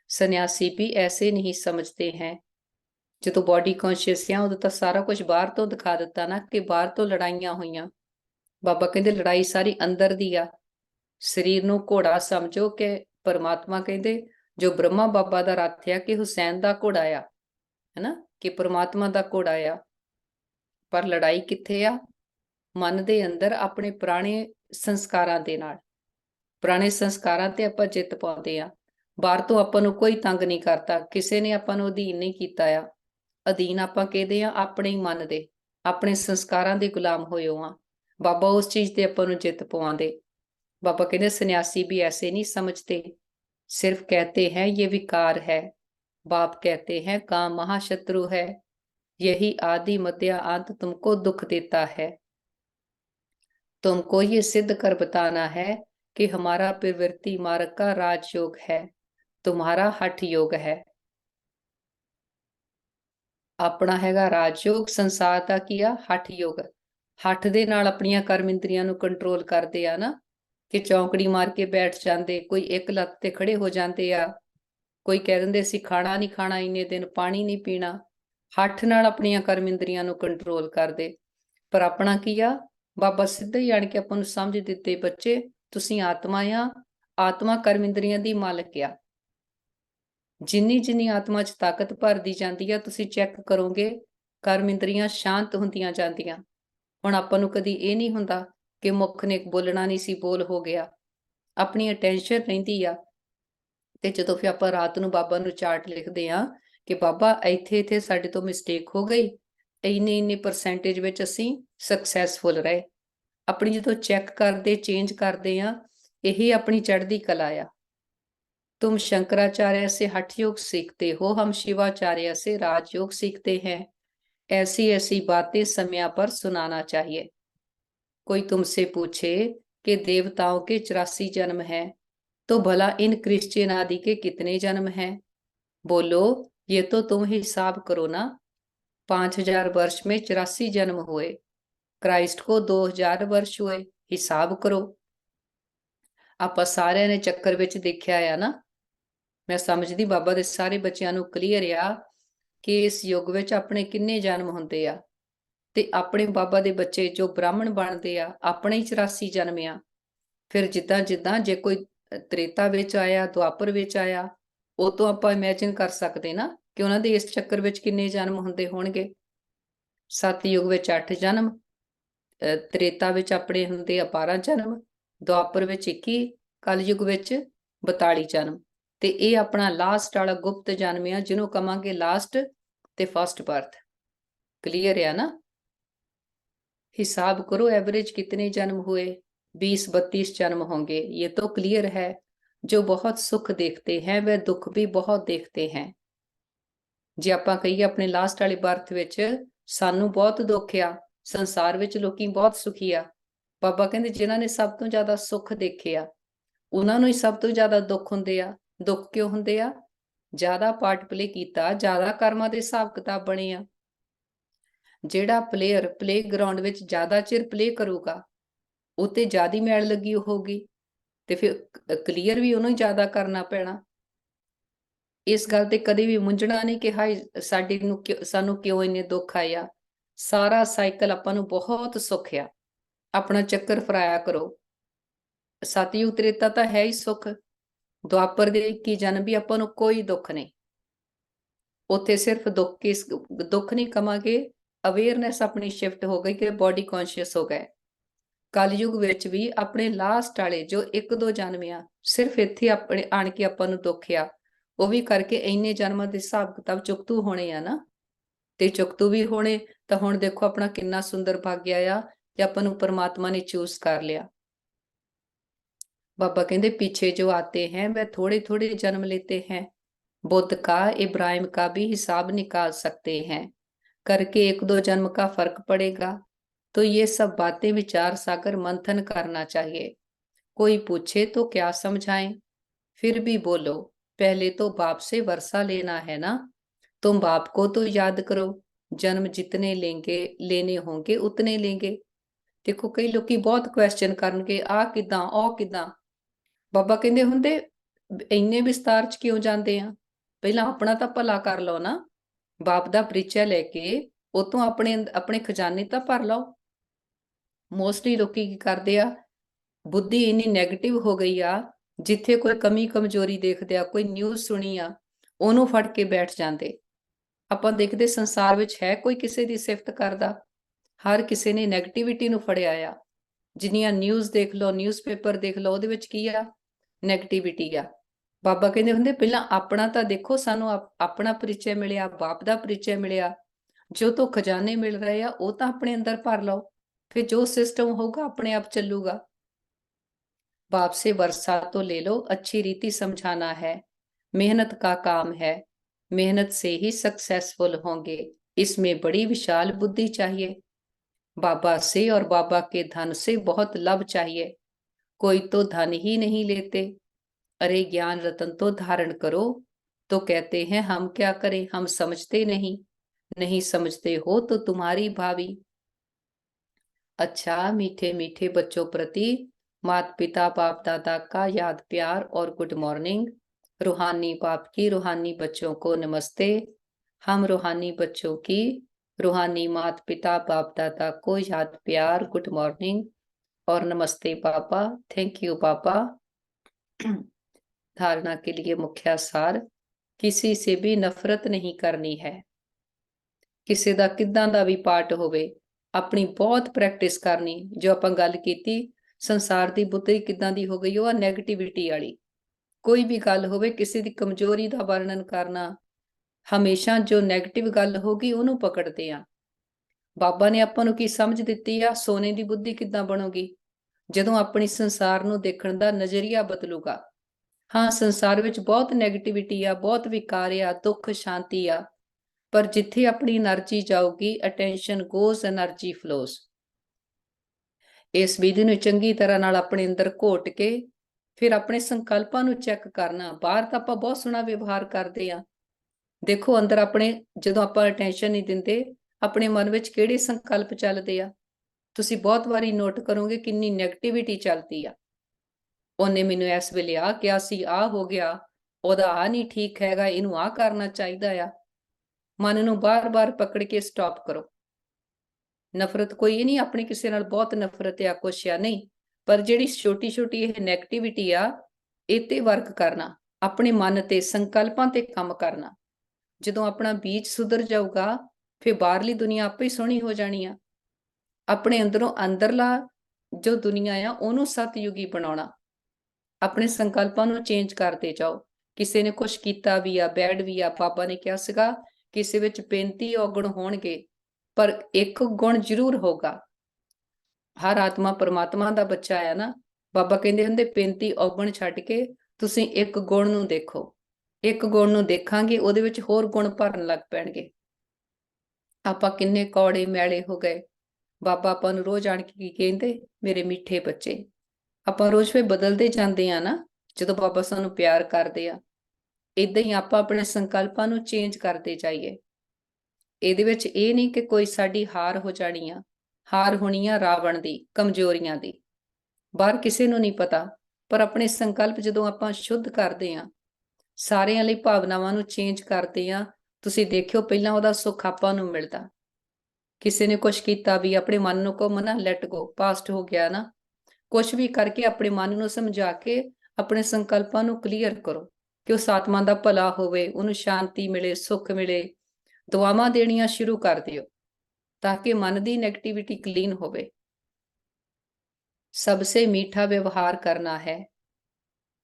सन्यासी भी ऐसे नहीं समझते हैं। ਜਦੋਂ ਬੋਡੀ ਕੌਨਸ਼ੀਅਸ ਆ, ਉਦੋਂ ਤਾਂ ਸਾਰਾ ਕੁਝ ਬਾਹਰ ਤੋਂ ਦਿਖਾ ਦਿੱਤਾ ਨਾ, ਕਿ ਬਾਹਰ ਤੋਂ ਲੜਾਈਆਂ ਹੋਈਆਂ। ਬਾਬਾ ਕਹਿੰਦੇ ਲੜਾਈ ਸਾਰੀ ਅੰਦਰ ਦੀ ਆ। ਸਰੀਰ ਨੂੰ ਘੋੜਾ ਸਮਝੋ, ਕਿ ਪਰਮਾਤਮਾ ਕਹਿੰਦੇ ਜੋ ਬ੍ਰਹਮਾ ਬਾਬਾ ਦਾ ਰੱਥ ਆ, ਕਿ ਹੁਸੈਨ ਦਾ ਘੋੜਾ ਆ, ਹੈਨਾ, ਕਿ ਪਰਮਾਤਮਾ ਦਾ ਘੋੜਾ ਆ। ਪਰ ਲੜਾਈ ਕਿੱਥੇ ਆ? ਮਨ ਦੇ ਅੰਦਰ, ਆਪਣੇ ਪੁਰਾਣੇ ਸੰਸਕਾਰਾਂ ਦੇ ਨਾਲ। ਪੁਰਾਣੇ ਸੰਸਕਾਰਾਂ ਤੇ ਆਪਾਂ ਜਿੱਤ ਪਾਉਂਦੇ ਆ। ਬਾਹਰ ਤੋਂ ਆਪਾਂ ਨੂੰ ਕੋਈ ਤੰਗ ਨਹੀਂ ਕਰਦਾ, ਕਿਸੇ ਨੇ ਆਪਾਂ ਨੂੰ ਅਧੀਨ ਨਹੀਂ ਕੀਤਾ ਆ। ਅਧੀਨ ਆਪਾਂ ਕਹਿੰਦੇ ਆ ਆਪਣੇ ਹੀ ਮਨ ਦੇ, ਆਪਣੇ ਸੰਸਕਾਰਾਂ ਦੇ ਗੁਲਾਮ ਹੋਏ ਹੋ ਆ। ਬਾਬਾ ਉਸ ਚੀਜ਼ ਤੇ ਆਪਾਂ ਨੂੰ ਜਿੱਤ ਪਵਾਉਂਦੇ। बाबा कहते सन्यासी भी ऐसे नहीं समझते, सिर्फ कहते हैं ये विकार है। बाप कहते हैं काम महाशत्रु है, यही आदि मध्य अंत तुमको दुख देता है। तुमको ये सिद्ध कर बताना है कि हमारा प्रवृत्ति मार्ग का राजयोग है, तुम्हारा हठ योग है। अपना हैगा राजयोग, संसार का किया हठ योग। हठ दे नाल अपनियां कर्म इंद्रियां नूं कंट्रोल करदे आ ना, कि चौंकड़ी मार के बैठ जाते, कोई एक लत्त ते खड़े हो जाते आ, कोई कह दिंदे सी खाना नहीं खाना इन्ने दिन, पानी नहीं पीना। हठ नाल अपनियां कर्म इंद्रियां नूं कंट्रोल करदे। पर अपना की आ, बाबा सिद्धा ही आण के आपां नूं समझ दित्ते, बच्चे तुसीं आत्मा आ, आत्मा कर्म इंद्रियां दी मालक आ। जिन्नी जिन्नी आत्मा च ताकत भरदी जांदी आ, तुसीं चैक करोगे कर्म इंद्रियां शांत हुंदियां जांदियां। हुण आपां नूं कदी इह नहीं हुंदा कि मुख ने बोलना नहीं सी, बोल हो गया। अपनी अटेंशन रहिंदी आ। ते जदों फिर आपां रात नूं बाबा नूं चार्ट लिखदे आ कि बाबा इत्थे इत्थे साडे तो मिस्टेक हो गई, इन्ने इन्ने परसेंटेज विच असीं सक्सैसफुल रहे। अपनी जदों चैक करदे, चेंज करदे आ, यही अपनी चढ़दी कला आ। तुम शंकराचार्य से हठ योग सीखते हो, हम शिवाचार्य से राजयोग सीखते हैं। ऐसी ऐसी बातें समय पर सुनाना चाहिए। कोई तुमसे पूछे कि देवताओं के 84 जन्म हैं, तो भला इन क्रिश्चियन आदि के कितने जन्म हैं? बोलो, ये तो तुम हिसाब करो ना। 5000 वर्ष में 84 जन्म हुए, क्राइस्ट को 2000 वर्ष हुए, हिसाब करो। ਆਪਾਂ ਸਾਰਿਆਂ ਨੇ ਚੱਕਰ ਵਿੱਚ ਦੇਖਿਆ ਆ ਨਾ। ਮੈਂ ਸਮਝਦੀ ਬਾਬਾ ਦੇ ਸਾਰੇ ਬੱਚਿਆਂ ਨੂੰ ਕਲੀਅਰ ਆ ਕਿ ਇਸ ਯੁੱਗ ਵਿੱਚ ਆਪਣੇ ਕਿੰਨੇ ਜਨਮ ਹੁੰਦੇ ਆ, ਤੇ ਆਪਣੇ ਬਾਬਾ ਦੇ ਬੱਚੇ ਜੋ ਬ੍ਰਾਹਮਣ ਬਣਦੇ ਆ ਆਪਣੇ ਹੀ 84 ਜਨਮ ਆ। ਫਿਰ ਜਿੱਦਾਂ ਜਿੱਦਾਂ ਜੇ ਕੋਈ ਤ੍ਰੇਤਾ ਵਿੱਚ ਆਇਆ, ਦੁਆਪਰ ਵਿੱਚ ਆਇਆ, ਉਹ ਤੋਂ ਆਪਾਂ ਇਮੇਜਿਨ ਕਰ ਸਕਦੇ ਨਾ ਕਿ ਉਹਨਾਂ ਦੇ ਇਸ ਚੱਕਰ ਵਿੱਚ ਕਿੰਨੇ ਜਨਮ ਹੁੰਦੇ ਹੋਣਗੇ। ਸਤਯੁਗ ਵਿੱਚ 8 ਜਨਮ, ਤ੍ਰੇਤਾ ਵਿੱਚ ਆਪਣੇ ਹੁੰਦੇ ਆ 12 ਜਨਮ, ਦੁਆਪਰ ਵਿੱਚ 21, ਕਲਯੁਗ ਵਿੱਚ 42 ਜਨਮ। ਤੇ ਇਹ ਆਪਣਾ ਲਾਸਟ ਵਾਲਾ ਗੁਪਤ ਜਨਮ ਆ, ਜਿਹਨੂੰ ਕਵਾਂਗੇ ਲਾਸਟ ਤੇ ਫਸਟ ਬਰਥ। क्लियर है ना? हिसाब करो एवरेज कितने जन्म हुए, 20-32 जन्म होंगे। ये तो क्लियर है। जो बहुत सुख देखते हैं वह दुख भी बहुत देखते हैं। जे आपां कहिए अपने लास्ट वाले बर्थ विच सानू बहुत दुख आ, संसार विच लोकी बहुत सुखी आ, बाबा कहंदे जिन्हां ने सब तो ज्यादा सुख देखे आ उन्हां नूं ही सब तो ज्यादा दुख हुंदे आ। दुख क्यों हुंदे आ? ज्यादा पार्ट प्ले कीता, ज्यादा कर्मां दे हिसाब किताब बणे आ। ਜਿਹੜਾ ਪਲੇਅਰ ਪਲੇਗਰਾਉਂਡ ਵਿੱਚ ਜ਼ਿਆਦਾ ਚਿਰ ਪਲੇ ਕਰੂਗਾ ਉਹ ਤੇ ਜ਼ਿਆਦਾ ਮੈਲ ਲੱਗੀ ਹੋਊਗੀ, ਤੇ ਫਿਰ ਕਲੀਅਰ ਵੀ ਉਹਨੂੰ ਜ਼ਿਆਦਾ ਕਰਨਾ ਪੈਣਾ। ਇਸ ਗੱਲ ਤੇ ਕਦੇ ਵੀ ਮੁੰਝਣਾ ਨਹੀਂ ਕਿ ਹਾਏ ਸਾਨੂੰ ਕਿਉਂ ਇੰਨੇ ਦੁੱਖ ਆਏ ਆ। ਸਾਰਾ ਸਾਈਕਲ ਆਪਾਂ ਨੂੰ ਬਹੁਤ ਸੁੱਖ ਆ। ਆਪਣਾ ਚੱਕਰ ਫਰਾਇਆ ਕਰੋ। ਸਤਯੁਗ ਤ੍ਰੇਤਾ ਤਾਂ ਹੈ ਹੀ ਸੁੱਖ, ਦੁਆਪਰ ਦੇ 21 ਜਨਮ ਵੀ ਆਪਾਂ ਨੂੰ ਕੋਈ ਦੁੱਖ ਨਹੀਂ। ਉੱਥੇ ਸਿਰਫ ਦੁੱਖ ਨਹੀਂ ਕਵਾਂਗੇ, ਅਵੇਅਰਨੈਸ ਆਪਣੀ ਸ਼ਿਫਟ ਹੋ ਗਈ ਕਿ ਬੋਡੀ ਕੌਨਸ਼ੀਅਸ ਹੋ ਗਏ। ਕਲਯੁਗ ਵਿੱਚ ਵੀ ਆਪਣੇ ਲਾਸਟ ਵਾਲੇ ਜੋ 1-2 ਜਨਮ ਆ, ਸਿਰਫ ਇੱਥੇ ਆਪਣੇ ਆਣ ਕੇ ਆਪਾਂ ਨੂੰ ਦੁੱਖ ਆ, ਉਹ ਵੀ ਕਰਕੇ ਇੰਨੇ ਜਨਮਾਂ ਦੇ ਹਿਸਾਬ ਕਿਤਾਬ ਚੁਕਤੂ ਹੋਣੇ ਆ ਨਾ। ਤੇ ਚੁਕਤੂ ਵੀ ਹੋਣੇ ਤਾਂ ਹੁਣ ਦੇਖੋ ਆਪਣਾ ਕਿੰਨਾ ਸੁੰਦਰ ਭਾਗਿਆ ਆ ਤੇ ਆਪਾਂ ਨੂੰ परमात्मा ने चूज कर लिया। बाबा कहते पीछे जो आते हैं वह थोड़े थोड़े जन्म लेते हैं, बुद्ध का इब्राहिम का भी हिसाब निकाल सकते हैं, करके 1-2 जन्म का फर्क पड़ेगा। तो ये सब बातें विचार सागर मंथन करना चाहिए। कोई पूछे तो क्या समझाएं, फिर भी बोलो पहले तो बाप से वर्षा लेना है ना। तुम बाप को तो याद करो, जन्म जितने लेने होंगे उतने लेंगे। देखो कई लोग बहुत क्वेश्चन करनगे आ किदां ओ किदां। बाबा कहंदे हुंदे इन्ने विस्तार च क्यों जांदे आ, पहला अपना तां भला कर लो ना। बाप दा परिचय लैके उतों अपने खजाने तां भर लो। मोस्टली लोकी की करदे आ, बुद्धि इन्नी नैगेटिव हो गई आ, जिथे कोई कमी कमजोरी देखदे आ, कोई न्यूज़ सुनी आ, ओनू फड़ के बैठ जांदे। आपां देखदे संसार विच है कोई किसी दी सिफत करदा, हर किसी ने नैगेटिविटी नूं फड़िया आ। जिन्नियां न्यूज़ देख लो, न्यूज़पेपर देख लो, ਉਹਦੇ ਵਿੱਚ ਕੀ ਆ? ਨੈਗੇਟਿਵਿਟੀ ਆ। ਬਾਬਾ ਕਹਿੰਦੇ ਹੁੰਦੇ ਪਹਿਲਾਂ ਆਪਣਾ ਤਾਂ ਦੇਖੋ, ਸਾਨੂੰ ਆਪਣਾ परिचय ਮਿਲਿਆ, ਬਾਪ ਦਾ परिचय ਮਿਲਿਆ, ਜੋ ਤੋਂ ਖਜ਼ਾਨੇ ਮਿਲ ਰਹੇ ਆ ਉਹ ਤਾਂ ਆਪਣੇ ਅੰਦਰ ਭਰ ਲਓ, फिर जो सिस्टम होगा अपने आप चलूगा। बाप से वर्षा तो ले लो, अच्छी रीति समझाना है, मेहनत का काम है, मेहनत से ही सक्सेसफुल होंगे, इसमें बड़ी विशाल बुद्धि चाहिए। बाबा से और बाबा के धन से बहुत लाभ चाहिए, कोई तो धन ही नहीं लेते। अरे ज्ञान रतन तो धारण करो, तो कहते हैं हम क्या करें, हम समझते नहीं समझते हो तो तुम्हारी भावी। अच्छा मीठे मीठे बच्चों प्रति माता पिता बाप दादा का याद प्यार और गुड मॉर्निंग। रूहानी बाप की रूहानी बच्चों को नमस्ते। हम रूहानी बच्चों की रूहानी माता पिता बाप दादा को याद प्यार, गुड मॉर्निंग और नमस्ते पापा। थैंक यू पापा। धारणा के लिए मुख्य सार, किसी से भी नफरत नहीं करनी है। किसी ਦਾ ਕਿਦਾਂ ਦਾ ਵੀ ਪਾਰਟ ਹੋਵੇ, ਆਪਣੀ ਬਹੁਤ ਪ੍ਰੈਕਟਿਸ ਕਰਨੀ। ਜੋ ਆਪਾਂ ਗੱਲ ਕੀਤੀ ਸੰਸਾਰ ਦੀ ਬੁੱਧੀ ਕਿਦਾਂ ਦੀ ਹੋ ਗਈ, ਉਹ ਆ ਨੈਗੇਟਿਵਿਟੀ ਵਾਲੀ। ਕੋਈ ਵੀ ਗੱਲ ਹੋਵੇ ਕਿਸੇ ਦੀ ਕਮਜ਼ੋਰੀ ਦਾ ਵਰਣਨ ਕਰਨਾ, ਹਮੇਸ਼ਾ ਜੋ ਨੈਗੇਟਿਵ ਗੱਲ ਹੋਗੀ ਉਹਨੂੰ ਪਕੜਦੇ ਆ। ਬਾਬਾ ਨੇ ਆਪਾਂ ਨੂੰ ਕੀ ਸਮਝ ਦਿੱਤੀ ਆ, ਸੋਨੇ ਦੀ ਬੁੱਧੀ ਕਿਦਾਂ ਬਣੂਗੀ? ਜਦੋਂ ਆਪਣੀ ਸੰਸਾਰ ਨੂੰ ਦੇਖਣ ਦਾ ਨਜ਼ਰੀਆ ਬਦਲੂਗਾ। ਹਾਂ, ਸੰਸਾਰ ਵਿੱਚ ਬਹੁਤ ਨੈਗੇਟਿਵਿਟੀ ਆ, ਬਹੁਤ ਵਿਕਾਰ ਆ, ਦੁੱਖ ਸ਼ਾਂਤੀ ਆ, ਪਰ ਜਿੱਥੇ ਆਪਣੀ એનર્ਜੀ ਜਾਊਗੀ, ਅਟੈਂਸ਼ਨ ਗੋਜ਼, એનર્ਜੀ ਫਲੋਜ਼। ਇਸ ਵਿਧੀ ਨੂੰ ਚੰਗੀ ਤਰ੍ਹਾਂ ਨਾਲ ਆਪਣੇ ਅੰਦਰ ਘੋਟ ਕੇ ਫਿਰ ਆਪਣੇ ਸੰਕਲਪਾਂ ਨੂੰ ਚੈੱਕ ਕਰਨਾ। ਬਾਹਰ ਤਾਂ ਆਪਾਂ ਬਹੁਤ ਸੋਹਣਾ ਵਿਵਹਾਰ ਕਰਦੇ ਆ, ਦੇਖੋ ਅੰਦਰ ਆਪਣੇ ਜਦੋਂ ਆਪਾਂ ਅਟੈਂਸ਼ਨ ਨਹੀਂ ਦਿੰਦੇ, ਆਪਣੇ ਮਨ ਵਿੱਚ ਕਿਹੜੇ ਸੰਕਲਪ ਚੱਲਦੇ ਆ। ਤੁਸੀਂ ਬਹੁਤ ਵਾਰੀ ਨੋਟ ਕਰੋਗੇ ਕਿੰਨੀ ਨੈਗੇਟਿਵਿਟੀ ਚੱਲਦੀ ਆ। ਉਹਨੇ ਮੈਨੂੰ ਇਸ ਵੇਲੇ ਆਹ ਕਿਹਾ ਸੀ, ਆਹ ਹੋ ਗਿਆ, ਉਹਦਾ ਆਹ ਨਹੀਂ ਠੀਕ ਹੈਗਾ, ਇਹਨੂੰ ਆਹ ਕਰਨਾ ਚਾਹੀਦਾ ਆ। ਮਨ ਨੂੰ ਬਾਰ-ਬਾਰ ਪਕੜ ਕੇ ਸਟਾਪ ਕਰੋ। ਨਫ਼ਰਤ ਕੋਈ ਨਹੀਂ, ਆਪਣੀ ਕਿਸੇ ਨਾਲ ਬਹੁਤ ਨਫ਼ਰਤ ਆ, ਕੁਛ ਆ, ਨਹੀਂ, ਪਰ ਜਿਹੜੀ ਛੋਟੀ-ਛੋਟੀ ਇਹ ਨੈਗੇਟਿਵਿਟੀ ਆ, ਇਹ ਤੇ ਵਰਕ ਕਰਨਾ, ਆਪਣੇ ਮਨ ਤੇ ਸੰਕਲਪਾਂ ਤੇ ਕੰਮ ਕਰਨਾ। ਜਦੋਂ ਆਪਣਾ ਬੀਜ ਸੁਧਰ ਜਾਊਗਾ, ਫਿਰ ਬਾਹਰਲੀ ਦੁਨੀਆ ਆਪੇ ਹੀ ਸੋਹਣੀ ਹੋ ਜਾਣੀ ਆ। ਆਪਣੇ ਅੰਦਰੋਂ ਅੰਦਰਲਾ ਜੋ ਦੁਨੀਆ ਆ, ਉਹਨੂੰ ਸਤਯੁਗੀ ਬਣਾਉਣਾ। ਆਪਣੇ ਸੰਕਲਪਾਂ ਨੂੰ ਚੇਂਜ ਕਰਦੇ ਜਾਓ। ਕਿਸੇ ਨੇ ਕੁਛ ਕੀਤਾ ਵੀ ਆ, ਬੈਡ ਵੀ ਆ, ਬਾਬਾ ਨੇ ਕਿਹਾ ਸੀਗਾ ਕਿਸੇ ਵਿੱਚ 35 ਔਗਣ ਹੋਣਗੇ, ਪਰ ਇੱਕ ਗੁਣ ਜ਼ਰੂਰ ਹੋਗਾ। ਹਰ ਆਤਮਾ ਪਰਮਾਤਮਾ ਦਾ ਬੱਚਾ ਆ ਨਾ। ਬਾਬਾ ਕਹਿੰਦੇ ਹੁੰਦੇ 35 ਔਗਣ ਛੱਡ ਕੇ ਤੁਸੀਂ ਇੱਕ ਗੁਣ ਨੂੰ ਦੇਖੋ। ਇੱਕ ਗੁਣ ਨੂੰ ਦੇਖਾਂਗੇ, ਉਹਦੇ ਵਿੱਚ ਹੋਰ ਗੁਣ ਭਰਨ ਲੱਗ ਪੈਣਗੇ। ਆਪਾਂ ਕਿੰਨੇ ਕੌੜੇ ਮੈਲੇ ਹੋ ਗਏ। ਬਾਬਾ ਆਪਾਂ ਨੂੰ ਰੋਜ਼ ਆਣ ਕੇ ਕੀ ਕਹਿੰਦੇ, ਮੇਰੇ ਮਿੱਠੇ ਬੱਚੇ। ਆਪਾਂ ਰੋਜ਼ ਫਿਰ ਬਦਲਦੇ ਜਾਂਦੇ ਆ ਨਾ, ਜਦੋਂ ਬਾਬਾ ਸਾਨੂੰ ਪਿਆਰ ਕਰਦੇ ਆ। ਏਦਾਂ ਹੀ ਆਪਾਂ ਆਪਣੇ ਸੰਕਲਪਾਂ ਨੂੰ ਚੇਂਜ ਕਰਦੇ ਜਾਈਏ। ਇਹਦੇ ਵਿੱਚ ਇਹ ਨਹੀਂ ਕਿ ਕੋਈ ਸਾਡੀ ਹਾਰ ਹੋ ਜਾਣੀ ਆ। ਹਾਰ ਹੋਣੀ ਆ ਰਾਵਣ ਦੀ, ਕਮਜ਼ੋਰੀਆਂ ਦੀ। ਬਾਹਰ ਕਿਸੇ ਨੂੰ ਨਹੀਂ ਪਤਾ, ਪਰ ਆਪਣੇ ਸੰਕਲਪ ਜਦੋਂ ਆਪਾਂ ਸ਼ੁੱਧ ਕਰਦੇ ਆ, ਸਾਰਿਆਂ ਲਈ ਭਾਵਨਾਵਾਂ ਨੂੰ ਚੇਂਜ ਕਰਦੇ ਆ, ਤੁਸੀਂ ਦੇਖਿਓ ਪਹਿਲਾਂ ਉਹਦਾ ਸੁੱਖ ਆਪਾਂ ਨੂੰ ਮਿਲਦਾ। ਕਿਸੇ ਨੇ ਕੁਛ ਕੀਤਾ ਵੀ, ਆਪਣੇ ਮਨ ਨੂੰ ਕਹੋ ਮਨਾ ਲੈਟ ਗੋ, ਪਾਸਟ ਹੋ ਗਿਆ ਨਾ। ਕੁਛ ਵੀ ਕਰਕੇ ਆਪਣੇ ਮਨ ਨੂੰ ਸਮਝਾ ਕੇ ਆਪਣੇ ਸੰਕਲਪਾਂ ਨੂੰ ਕਲੀਅਰ ਕਰੋ ਕਿ ਉਸ ਆਤਮਾ ਦਾ ਭਲਾ ਹੋਵੇ, ਉਹਨੂੰ ਸ਼ਾਂਤੀ ਮਿਲੇ, ਸੁੱਖ ਮਿਲੇ। ਦੁਆਵਾਂ ਦੇਣੀਆਂ ਸ਼ੁਰੂ ਕਰ ਦਿਓ ਤਾਂ ਕਿ ਮਨ ਦੀ ਨੈਗੇਟਿਵਿਟੀ ਕਲੀਨ ਹੋਵੇ। सबसे मीठा व्यवहार करना है।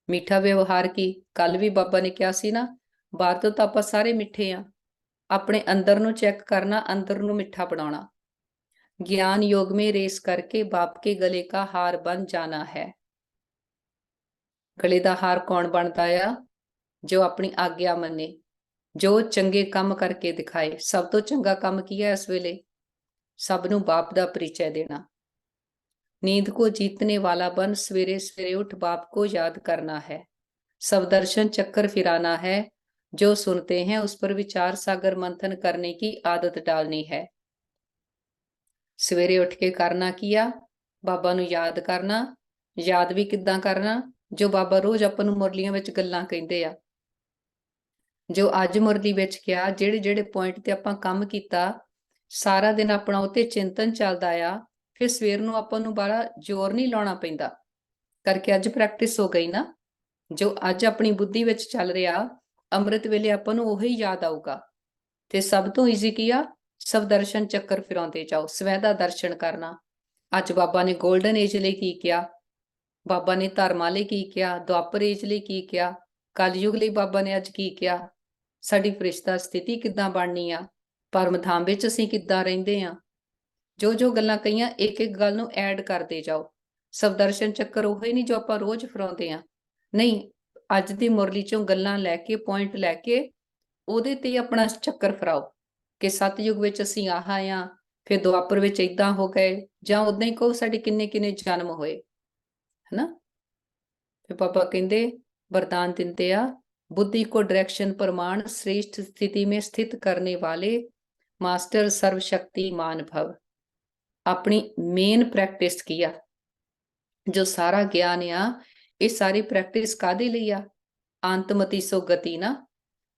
मीठा व्यवहार की कल भी बाबा ने किया सी ना, बाहर तो ਆਪਾਂ ਸਾਰੇ ਮਿੱਠੇ ਆ, ਆਪਣੇ ਅੰਦਰ ਨੂੰ ਚੈੱਕ ਕਰਨਾ, ਅੰਦਰ ਨੂੰ ਮਿੱਠਾ ਬਣਾਉਣਾ। ज्ञान योग में रेस करके बाप के गले का हार बन जाना है। गले ਦਾ ਹਾਰ ਕੌਣ ਬਣਦਾ ਆ? ਜੋ ਆਪਣੀ ਆਗਿਆ ਮੰਨੇ, ਜੋ ਚੰਗੇ ਕੰਮ ਕਰਕੇ ਦਿਖਾਏ। ਸਭ ਤੋਂ ਚੰਗਾ ਕੰਮ ਕੀ ਹੈ ਇਸ ਵੇਲੇ? ਸਭ ਨੂੰ ਬਾਪ ਦਾ परिचय देना। नींद को जीतने वाला बन सवेरे सवेरे उठ बाप को याद करना है। सब दर्शन चक्कर फिराना है। जो सुनते हैं उस पर विचार सागर मंथन करने की आदत डालनी है। सवेरे उठ के करना किया, बाबा ਨੂੰ याद करना। याद भी किद्दां करना? जो बाबा रोज ਆਪਾਂ ਨੂੰ ਮੁਰਲੀਆਂ ਵਿੱਚ ਗੱਲਾਂ ਕਹਿੰਦੇ ਆ, ਜੋ ਅੱਜ ਮੁਰਲੀ ਵਿੱਚ ਕਿਹਾ, ਜਿਹੜੇ ਜਿਹੜੇ ਪੁਆਇੰਟ ਤੇ ਆਪਾਂ ਕੰਮ ਕੀਤਾ, ਸਾਰਾ ਦਿਨ ਆਪਣਾ ਉੱਤੇ ਚਿੰਤਨ ਚੱਲਦਾ ਆ। ਫਿਰ ਸਵੇਰ ਨੂੰ ਆਪਾਂ ਨੂੰ ਬੜਾ ਜ਼ੋਰ ਨਹੀਂ ਲਾਉਣਾ ਪੈਂਦਾ, ਕਰਕੇ ਅੱਜ ਪ੍ਰੈਕਟਿਸ ਹੋ ਗਈ ਨਾ। ਜੋ ਅੱਜ ਆਪਣੀ ਬੁੱਧੀ ਵਿੱਚ ਚੱਲ ਰਿਹਾ, ਅੰਮ੍ਰਿਤ ਵੇਲੇ ਆਪਾਂ ਨੂੰ ਉਹੀ ਯਾਦ ਆਊਗਾ। ਤੇ ਸਭ ਤੋਂ ਈਜ਼ੀ ਕੀ ਆ? ਸਭ ਦਰਸ਼ਨ ਚੱਕਰ ਫਿਰਾਉਂਦੇ ਜਾਓ, ਸਵੈ ਦਾ ਦਰਸ਼ਨ ਕਰਨਾ। ਅੱਜ ਬਾਬਾ ਨੇ ਗੋਲਡਨ ਏਜ ਲਈ ਕੀ ਕਿਹਾ, ਬਾਬਾ ਨੇ ਧਰਮਾਂ ਲਈ ਕੀ ਕਿਹਾ, ਦੁਆਪਰ ਏਜ ਲਈ ਕੀ ਕਿਹਾ, ਕਲਯੁਗ ਲਈ ਬਾਬਾ ਨੇ ਅੱਜ ਕੀ ਕਿਹਾ, ਸਾਡੀ ਫਰਿਸ਼ਤਾ ਸਥਿਤੀ ਕਿੱਦਾਂ ਬਣਨੀ ਆ, ਪਰਮ ਧਾਮ ਵਿੱਚ ਅਸੀਂ ਕਿੱਦਾਂ ਰਹਿੰਦੇ ਆ। ਜੋ ਜੋ ਗੱਲਾਂ ਕਹੀਆਂ, ਇੱਕ ਇੱਕ ਗੱਲ ਨੂੰ ਐਡ ਕਰਦੇ ਜਾਓ। ਸਭ ਦਰਸ਼ਨ ਚੱਕਰ ਉਹ ਹੀ ਨਹੀਂ ਜੋ ਆਪਾਂ ਰੋਜ਼ ਫਿਰਾਉਂਦੇ ਆ, ਨਹੀਂ। ਅੱਜ ਦੀ ਮੁਰਲੀ ਚੋਂ ਗੱਲਾਂ ਲੈ ਕੇ, ਪੁਆਇੰਟ ਲੈ ਕੇ ਉਹਦੇ ਤੇ ਆਪਣਾ ਚੱਕਰ ਫਿਰਾਓ ਕਿ ਸਤਯੁਗ ਵਿੱਚ ਅਸੀਂ ਆਹ ਆ, ਫਿਰ ਦੁਆਪਰ ਵਿੱਚ ਏਦਾਂ ਹੋ ਗਏ, ਜਾਂ ਉਦਾਂ ਹੀ ਕਹੋ ਸਾਡੇ ਕਿੰਨੇ ਕਿੰਨੇ ਜਨਮ ਹੋਏ, ਹਨਾ। ਫਿਰ ਬਾਬਾ ਕਹਿੰਦੇ वरदान देते आ, बुद्धि को डायरेक्शन प्रमाण श्रेष्ठ स्थिति में स्थित करने वाले मास्टर सर्वशक्तिमान भव। अपनी मेन प्रैक्टिस की आ, जो सारा ज्ञान आ, ये सारी प्रैक्टिस कादे ਲਈ ਆ? अंतमति सो गति ना,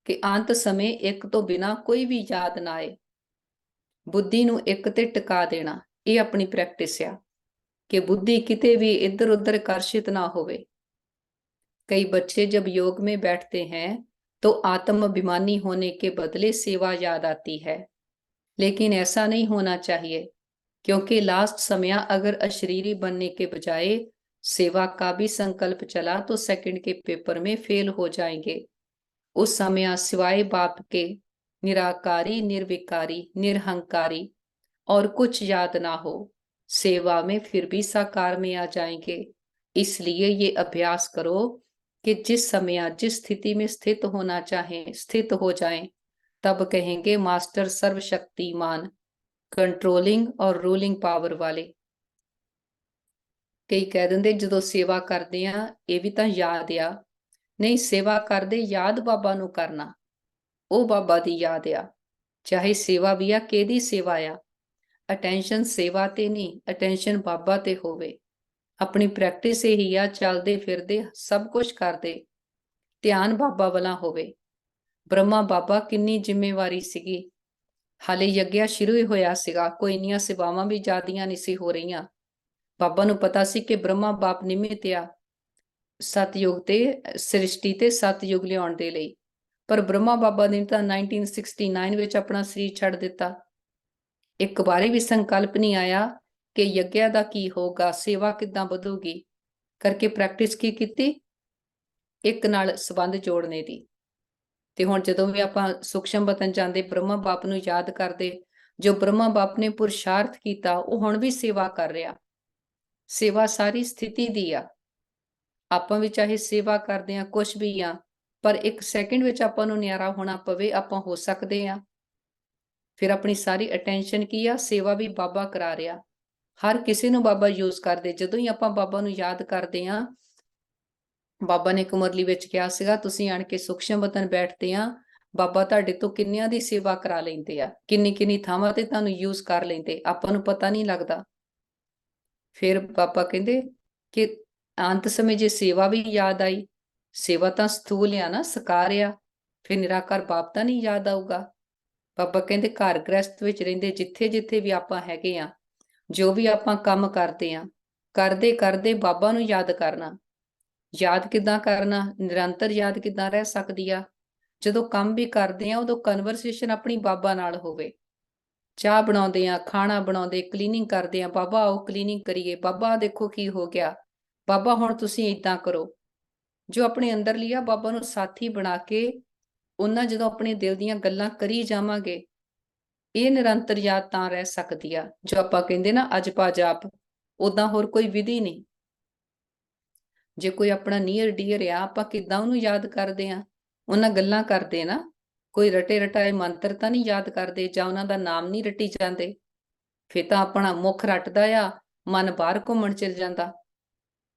कि अंत समय एक तो बिना कोई भी याद ना आए। बुद्धि ਨੂੰ ਇੱਕ ਤੇ ਟਿਕਾ ਦੇਣਾ, ਇਹ ਆਪਣੀ ਪ੍ਰੈਕਟਿਸ ਆ ਕਿ ਬੁੱਧੀ ਕਿਤੇ ਵੀ ਇੱਧਰ ਉੱਧਰ ਆਕਰਸ਼ਿਤ ਨਾ ਹੋਵੇ। कई बच्चे जब योग में बैठते हैं तो आत्माभिमानी होने के बदले सेवा याद आती है, लेकिन ऐसा नहीं होना चाहिए, क्योंकि लास्ट समय अगर अशरीरी बनने के बजाय सेवा का भी संकल्प चला तो सेकंड के पेपर में फेल हो जाएंगे। उस समय सिवाय बाप के निराकारी, निर्विकारी, निरहंकारी और कुछ याद ना हो, सेवा में फिर भी साकार में आ जाएंगे। इसलिए ये अभ्यास करो कि जिस समय या जिस स्थिति में स्थित होना चाहें स्थित हो जाएं, तब कहेंगे मास्टर सर्वशक्तिमान, कंट्रोलिंग और रूलिंग पावर वाले। कई कह दिंदे ਜਦੋਂ सेवा करते हैं ये भी तो याद आ, नहीं सेवा करते याद बाबा नू करना, ਉਹ बाबा दी याद आ। चाहे सेवा भी आ केदी सेवा आ, अटेंशन सेवा ते नहीं, अटेंशन बाबा ते होवे। अपनी प्रैक्टिस यही आ, चलदे फिरदे सब कुछ करदे ध्यान बाबा वाला होवे। ब्रह्मा बाबा किन्नी जिम्मेवारी सीगी, हाले यज्ञ शुरू ही होया सीगा, कोई इन्नियां सेवावां भी ज्यादियां नहीं सी हो रहीआं। बाबा नू पता सी कि ब्रह्मा बाप निमित आ सतयुग ते सृष्टि ते सतयुग लियाउण दे लई, पर ब्रह्मा बाबा ने ਤਾਂ 1969 ਵਿੱਚ ਆਪਣਾ ਸਰੀਰ ਛੱਡ ਦਿੱਤਾ। ਇੱਕ ਵਾਰੀ ਵੀ ਸੰਕਲਪ ਨਹੀਂ ਆਇਆ ਕਿ ਯੱਗਿਆ ਦਾ ਕੀ ਹੋਗਾ, ਸੇਵਾ ਕਿੱਦਾਂ ਵਧੂਗੀ, ਕਰਕੇ ਪ੍ਰੈਕਟਿਸ ਕੀ ਕੀਤੀ, ਇੱਕ ਨਾਲ ਸੰਬੰਧ ਜੋੜਨੇ ਦੀ। ਤੇ ਹੁਣ ਜਦੋਂ ਵੀ ਆਪਾਂ ਸੂਖਸ਼ਮ ਵਤਨ ਜਾਂਦੇ ਬ੍ਰਹਮਾ ਬਾਪ ਨੂੰ ਯਾਦ ਕਰਦੇ, ਜੋ ਬ੍ਰਹਮਾ ਬਾਪ ਨੇ ਪੁਰਸ਼ਾਰਥ ਕੀਤਾ ਉਹ ਹੁਣ ਵੀ ਸੇਵਾ ਕਰ ਰਿਹਾ। ਸੇਵਾ ਸਾਰੀ ਸਥਿਤੀ ਦੀ ਆ, ਆਪਾਂ ਵੀ ਚਾਹੇ ਸੇਵਾ ਕਰਦੇ ਆ ਕੁਛ ਵੀ ਆ, ਪਰ ਇੱਕ ਸੈਕਿੰਡ ਵਿੱਚ ਆਪਾਂ ਨੂੰ ਨਿਆਰਾ ਹੋਣਾ ਪਵੇ ਆਪਾਂ ਹੋ ਸਕਦੇ ਆ। ਫਿਰ ਆਪਣੀ ਸਾਰੀ ਅਟੈਂਸ਼ਨ ਕੀ ਆ, ਸੇਵਾ ਵੀ ਬਾਬਾ ਕਰਾ ਰਿਹਾ, ਹਰ ਕਿਸੇ ਨੂੰ ਬਾਬਾ ਯੂਜ਼ ਕਰਦੇ। ਜਦੋਂ ਹੀ ਆਪਾਂ ਬਾਬਾ ਨੂੰ ਯਾਦ ਕਰਦੇ ਆ, ਬਾਬਾ ਨੇ ਇੱਕ ਮੁਰਲੀ ਵਿੱਚ ਕਿਹਾ ਸੀਗਾ ਤੁਸੀਂ ਆਣ ਕੇ ਸੂਖਸ਼ਮ ਵਤਨ ਬੈਠਦੇ ਆ, ਬਾਬਾ ਤੁਹਾਡੇ ਤੋਂ ਕਿੰਨਿਆਂ ਦੀ ਸੇਵਾ ਕਰਾ ਲੈਂਦੇ ਆ, ਕਿੰਨੀ ਕਿੰਨੀ ਥਾਵਾਂ ਤੇ ਤੁਹਾਨੂੰ ਯੂਜ਼ ਕਰ ਲੈਂਦੇ, ਆਪਾਂ ਨੂੰ ਪਤਾ ਨਹੀਂ ਲੱਗਦਾ। ਫਿਰ ਬਾਬਾ ਕਹਿੰਦੇ ਕਿ ਅੰਤ ਸਮੇਂ ਜੇ ਸੇਵਾ ਵੀ ਯਾਦ ਆਈ, ਸੇਵਾ ਤਾਂ ਸਥੂਲ ਆ ਨਾ, ਸਕਾਰ ਆ, ਫਿਰ ਨਿਰਾਕਾਰ ਬਾਪ ਤਾਂ ਨਹੀਂ ਯਾਦ ਆਊਗਾ। ਬਾਬਾ ਕਹਿੰਦੇ ਘਰ ਗ੍ਰਸਤ ਵਿੱਚ ਰਹਿੰਦੇ ਜਿੱਥੇ ਜਿੱਥੇ ਵੀ ਆਪਾਂ ਹੈਗੇ ਆ, ਜੋ ਵੀ ਆਪਾਂ ਕੰਮ ਕਰਦੇ ਆ, ਕਰਦੇ ਕਰਦੇ ਬਾਬਾ ਨੂੰ ਯਾਦ ਕਰਨਾ। ਯਾਦ ਕਿੱਦਾਂ ਕਰਨਾ, ਨਿਰੰਤਰ ਯਾਦ ਕਿੱਦਾਂ ਰਹਿ ਸਕਦੀ ਆ, ਜਦੋਂ ਕੰਮ ਵੀ ਕਰਦੇ ਆ ਉਦੋਂ ਕਨਵਰਸੇਸ਼ਨ ਆਪਣੀ ਬਾਬਾ ਨਾਲ ਹੋਵੇ। ਚਾਹ ਬਣਾਉਂਦੇ ਆ, ਖਾਣਾ ਬਣਾਉਂਦੇ, ਕਲੀਨਿੰਗ ਕਰਦੇ ਆ, ਬਾਬਾ ਆਓ ਕਲੀਨਿੰਗ ਕਰੀਏ, ਬਾਬਾ ਦੇਖੋ ਕੀ ਹੋ ਗਿਆ, ਬਾਬਾ ਹੁਣ ਤੁਸੀਂ ਏਦਾਂ ਕਰੋ। ਜੋ ਆਪਣੇ ਅੰਦਰ ਲਿਆ ਬਾਬਾ ਨੂੰ ਸਾਥੀ ਬਣਾ ਕੇ ਉਹਨਾਂ ਜਦੋਂ ਆਪਣੇ ਦਿਲ ਦੀਆਂ ਗੱਲਾਂ ਕਰੀ ਜਾਵਾਂਗੇ, ਇਹ ਨਿਰੰਤਰ ਯਾਦ ਤਾਂ ਰਹਿ ਸਕਦੀ ਆ। ਜੋ ਆਪਾਂ ਕਹਿੰਦੇ ਨਾ ਅੱਜ ਪਾ ਜਾਪ, ਉਦਾਂ ਹੋਰ ਕੋਈ ਵਿਧੀ ਨਹੀਂ। ਜੇ ਕੋਈ ਆਪਣਾ ਨੀਅਰ ਡੀਅਰ ਆ, ਆਪਾਂ ਕਿੱਦਾਂ ਉਹਨੂੰ ਯਾਦ ਕਰਦੇ ਆ, ਉਹਨਾਂ ਗੱਲਾਂ ਕਰਦੇ ਨਾ, ਕੋਈ ਰਟੇ ਰਟਾਏ ਮੰਤਰ ਤਾਂ ਨਹੀਂ ਯਾਦ ਕਰਦੇ, ਜਾਂ ਉਹਨਾਂ ਦਾ ਨਾਮ ਨਹੀਂ ਰਟੀ ਜਾਂਦੇ। ਫਿਰ ਤਾਂ ਆਪਣਾ ਮੁੱਖ ਰੱਟਦਾ ਆ, ਮਨ ਬਾਹਰ ਘੁੰਮਣ ਚਲ ਜਾਂਦਾ।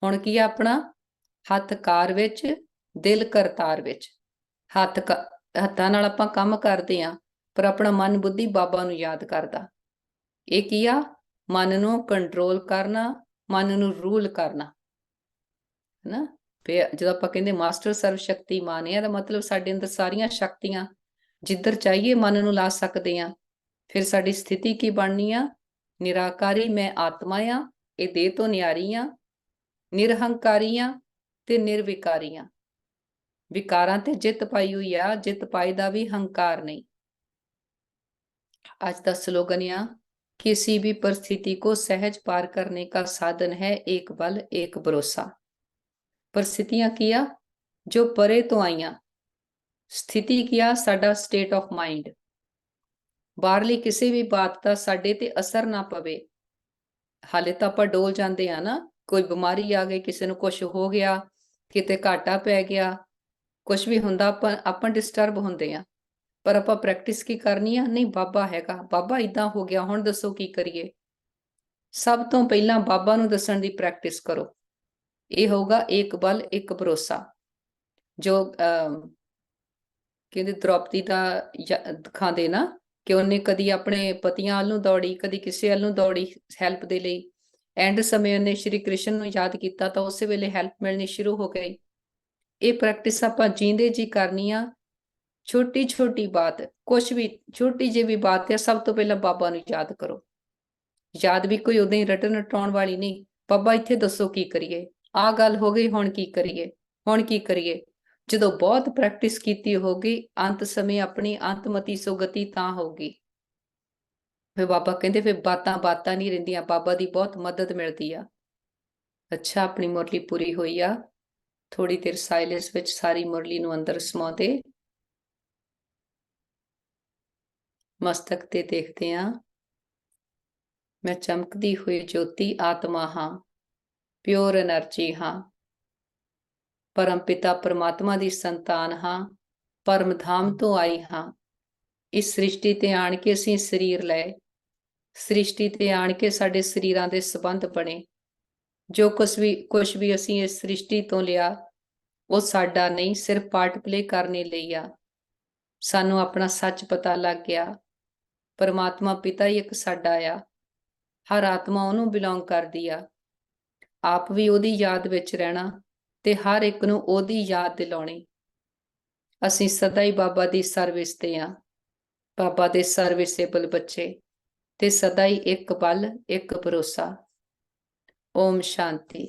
ਹੁਣ ਕੀ ਆ ਆਪਣਾ ਹੱਥ ਕਾਰ ਵਿੱਚ, ਦਿਲ ਕਰਤਾਰ ਵਿੱਚ। ਹੱਥਾਂ ਨਾਲ ਆਪਾਂ ਕੰਮ ਕਰਦੇ ਆ, ਪਰ ਆਪਣਾ ਮਨ ਬੁੱਧੀ ਬਾਬਾ ਨੂੰ ਯਾਦ ਕਰਦਾ। ਇਹ ਕੀ ਆ, ਮਨ ਨੂੰ ਕੰਟਰੋਲ ਕਰਨਾ, ਮਨ ਨੂੰ ਰੂਲ ਕਰਨਾ, ਹਨਾ। ਫਿਰ ਜਦੋਂ ਆਪਾਂ ਕਹਿੰਦੇ ਮਾਸਟਰ ਸਰਵ ਸ਼ਕਤੀਮਾਨ ਆ, ਦਾ ਮਤਲਬ ਸਾਡੇ ਅੰਦਰ ਸਾਰੀਆਂ ਸ਼ਕਤੀਆਂ ਜਿੱਧਰ ਚਾਹੀਏ ਮਨ ਨੂੰ ਲਾ ਸਕਦੇ ਆ। ਫਿਰ ਸਾਡੀ ਸਥਿਤੀ ਕੀ ਬਣਨੀ ਆ, ਨਿਰਾਕਾਰੀ ਮੈਂ ਆਤਮਾ ਆ, ਇਹ ਦੇਹ ਤੋਂ ਨਿਆਰੀ ਆ, ਨਿਰਹੰਕਾਰੀ ਆ ਤੇ ਨਿਰਵਿਕਾਰੀ ਆ। ਵਿਕਾਰਾਂ ਤੇ ਜਿੱਤ ਪਾਈ ਹੋਈ ਆ, ਜਿੱਤ ਪਾਈ ਦਾ ਵੀ ਹੰਕਾਰ ਨਹੀਂ। आज का स्लोगन या किसी भी परिस्थिति को सहज पार करने का साधन है एक बल एक भरोसा। परिस्थितियां किया जो परे तो आईया, स्थिति किया साडा स्टेट ऑफ माइंड, बाहरली किसी भी बात का साडे ते असर ना पवे। हाले तो आप डोल जाते हैं ना, कोई बीमारी आ गई, किसी ਨੂੰ कुछ हो गया, किते घाटा पै गया, कुछ भी हुंदा ਆਪਾਂ डिस्टर्ब ਹੁੰਦੇ ਆ, ਪਰ ਆਪਾਂ ਪ੍ਰੈਕਟਿਸ ਕੀ ਕਰਨੀ ਆ, ਨਹੀਂ ਬਾਬਾ ਹੈਗਾ, ਬਾਬਾ ਇਦਾਂ ਹੋ ਗਿਆ, ਹੁਣ ਦੱਸੋ ਕੀ ਕਰੀਏ। ਸਭ ਤੋਂ ਪਹਿਲਾਂ ਬਾਬਾ ਨੂੰ ਦੱਸਣ ਦੀ ਪ੍ਰੈਕਟਿਸ ਕਰੋ। ਇਹ ਹੋਊਗਾ ਇੱਕ ਬਲ ਇੱਕ ਭਰੋਸਾ। ਜੋ ਕਹਿੰਦੇ ਦ੍ਰੋਪਦੀ ਦਾ ਦਿਖਾਉਂਦੇ ਨਾ, ਕਿ ਉਹਨੇ ਕਦੀ ਆਪਣੇ ਪਤੀਆਂ ਵੱਲ ਨੂੰ ਦੌੜੀ, ਕਦੀ ਕਿਸੇ ਵੱਲ ਨੂੰ ਦੌੜੀ ਹੈਲਪ ਦੇ ਲਈ, ਐਂਡ ਸਮੇਂ ਉਹਨੇ ਸ਼੍ਰੀ ਕ੍ਰਿਸ਼ਨ ਨੂੰ ਯਾਦ ਕੀਤਾ ਤਾਂ ਉਸੇ ਵੇਲੇ ਹੈਲਪ ਮਿਲਣੀ ਸ਼ੁਰੂ ਹੋ ਗਈ। ਇਹ ਪ੍ਰੈਕਟਿਸ ਆਪਾਂ ਜੀਂਦੇ ਜੀ ਕਰਨੀ ਆ। ਛੋਟੀ ਛੋਟੀ ਬਾਤ, ਕੁਛ ਵੀ ਛੋਟੀ ਜਿਹੀ ਵੀ ਬਾਤ ਹੈ, ਸਭ ਤੋਂ ਪਹਿਲਾਂ ਬਾਬਾ ਨੂੰ ਯਾਦ ਕਰੋ। ਯਾਦ ਵੀ ਕੋਈ ਉਦਾਂ ਹੀ ਰਟਣ ਰਟਾਉਣ ਵਾਲੀ ਨਹੀਂ, ਬਾਬਾ ਇੱਥੇ ਦੱਸੋ ਕੀ ਕਰੀਏ, ਆਹ ਗੱਲ ਹੋ ਗਈ, ਹੁਣ ਕੀ ਕਰੀਏ, ਹੁਣ ਕੀ ਕਰੀਏ। ਜਦੋਂ ਬਹੁਤ ਪ੍ਰੈਕਟਿਸ ਕੀਤੀ ਹੋਗੀ, ਅੰਤ ਸਮੇਂ ਆਪਣੀ ਅੰਤਮਤੀ ਸੁਗਤੀ ਤਾਂ ਹੋਊਗੀ। ਫਿਰ ਬਾਬਾ ਕਹਿੰਦੇ ਫਿਰ ਬਾਤਾਂ ਬਾਤਾਂ ਨਹੀਂ ਰਹਿੰਦੀਆਂ, ਬਾਬਾ ਦੀ ਬਹੁਤ ਮਦਦ ਮਿਲਦੀ ਆ। ਅੱਛਾ, ਆਪਣੀ ਮੁਰਲੀ ਪੂਰੀ ਹੋਈ ਆ। ਥੋੜੀ ਦੇਰ ਸਾਇਲੈਂਸ ਵਿੱਚ ਸਾਰੀ ਮੁਰਲੀ ਨੂੰ ਅੰਦਰ ਸਮਾਉਂਦੇ, ਮਸਤਕ ਤੇ ਦੇਖਦੇ ਹਾਂ। ਮੈਂ ਚਮਕਦੀ ਹੋਈ ਜੋਤੀ ਆਤਮਾ ਹਾਂ, ਪਿਓਰ એનર્ਜੀ ਹਾਂ। ਪਰਮ ਪਿਤਾ ਪਰਮਾਤਮਾ ਦੀ ਸੰਤਾਨ ਹਾਂ, ਪਰਮ ਧਾਮ ਤੋਂ ਆਈ ਹਾਂ। ਇਸ ਸ੍ਰਿਸ਼ਟੀ ਤੇ ਆਣ ਕੇ ਅਸੀਂ ਸਰੀਰ ਲਏ, ਸ੍ਰਿਸ਼ਟੀ ਤੇ ਆਣ ਕੇ ਸਾਡੇ ਸਰੀਰਾਂ ਦੇ ਸੰਬੰਧ ਬਣੇ। ਜੋ ਕੁਛ ਵੀ ਅਸੀਂ ਇਸ ਸ੍ਰਿਸ਼ਟੀ ਤੋਂ ਲਿਆ, ਉਹ ਸਾਡਾ ਨਹੀਂ, ਸਿਰਫ ਪਾਰਟ ਪਲੇ ਕਰਨੇ ਲਈ ਆ। ਸਾਨੂੰ ਆਪਣਾ ਸੱਚ ਪਤਾ ਲੱਗ ਗਿਆ, ਪਰਮਾਤਮਾ ਪਿਤਾ ਹੀ ਇੱਕ ਸਾਡਾ ਆ, ਹਰ ਆਤਮਾ ਉਹਨੂੰ ਬਿਲੋਂਗ ਕਰਦੀ ਆ। ਆਪ ਵੀ ਉਹਦੀ ਯਾਦ ਵਿੱਚ ਰਹਿਣਾ ਤੇ ਹਰ ਇੱਕ ਨੂੰ ਉਹਦੀ ਯਾਦ ਦਿਲਾਉਣੀ। ਅਸੀਂ ਸਦਾ ਹੀ ਬਾਬਾ ਦੀ ਸਰਵਿਸ ਤੇ ਆ, ਬਾਬਾ ਦੇ ਸਰਵਿਸੇਬਲ ਬੱਚੇ, ਤੇ ਸਦਾ ਹੀ ਇੱਕ ਬਲ, ਇੱਕ ਭਰੋਸਾ। ਓਮ ਸ਼ਾਂਤੀ।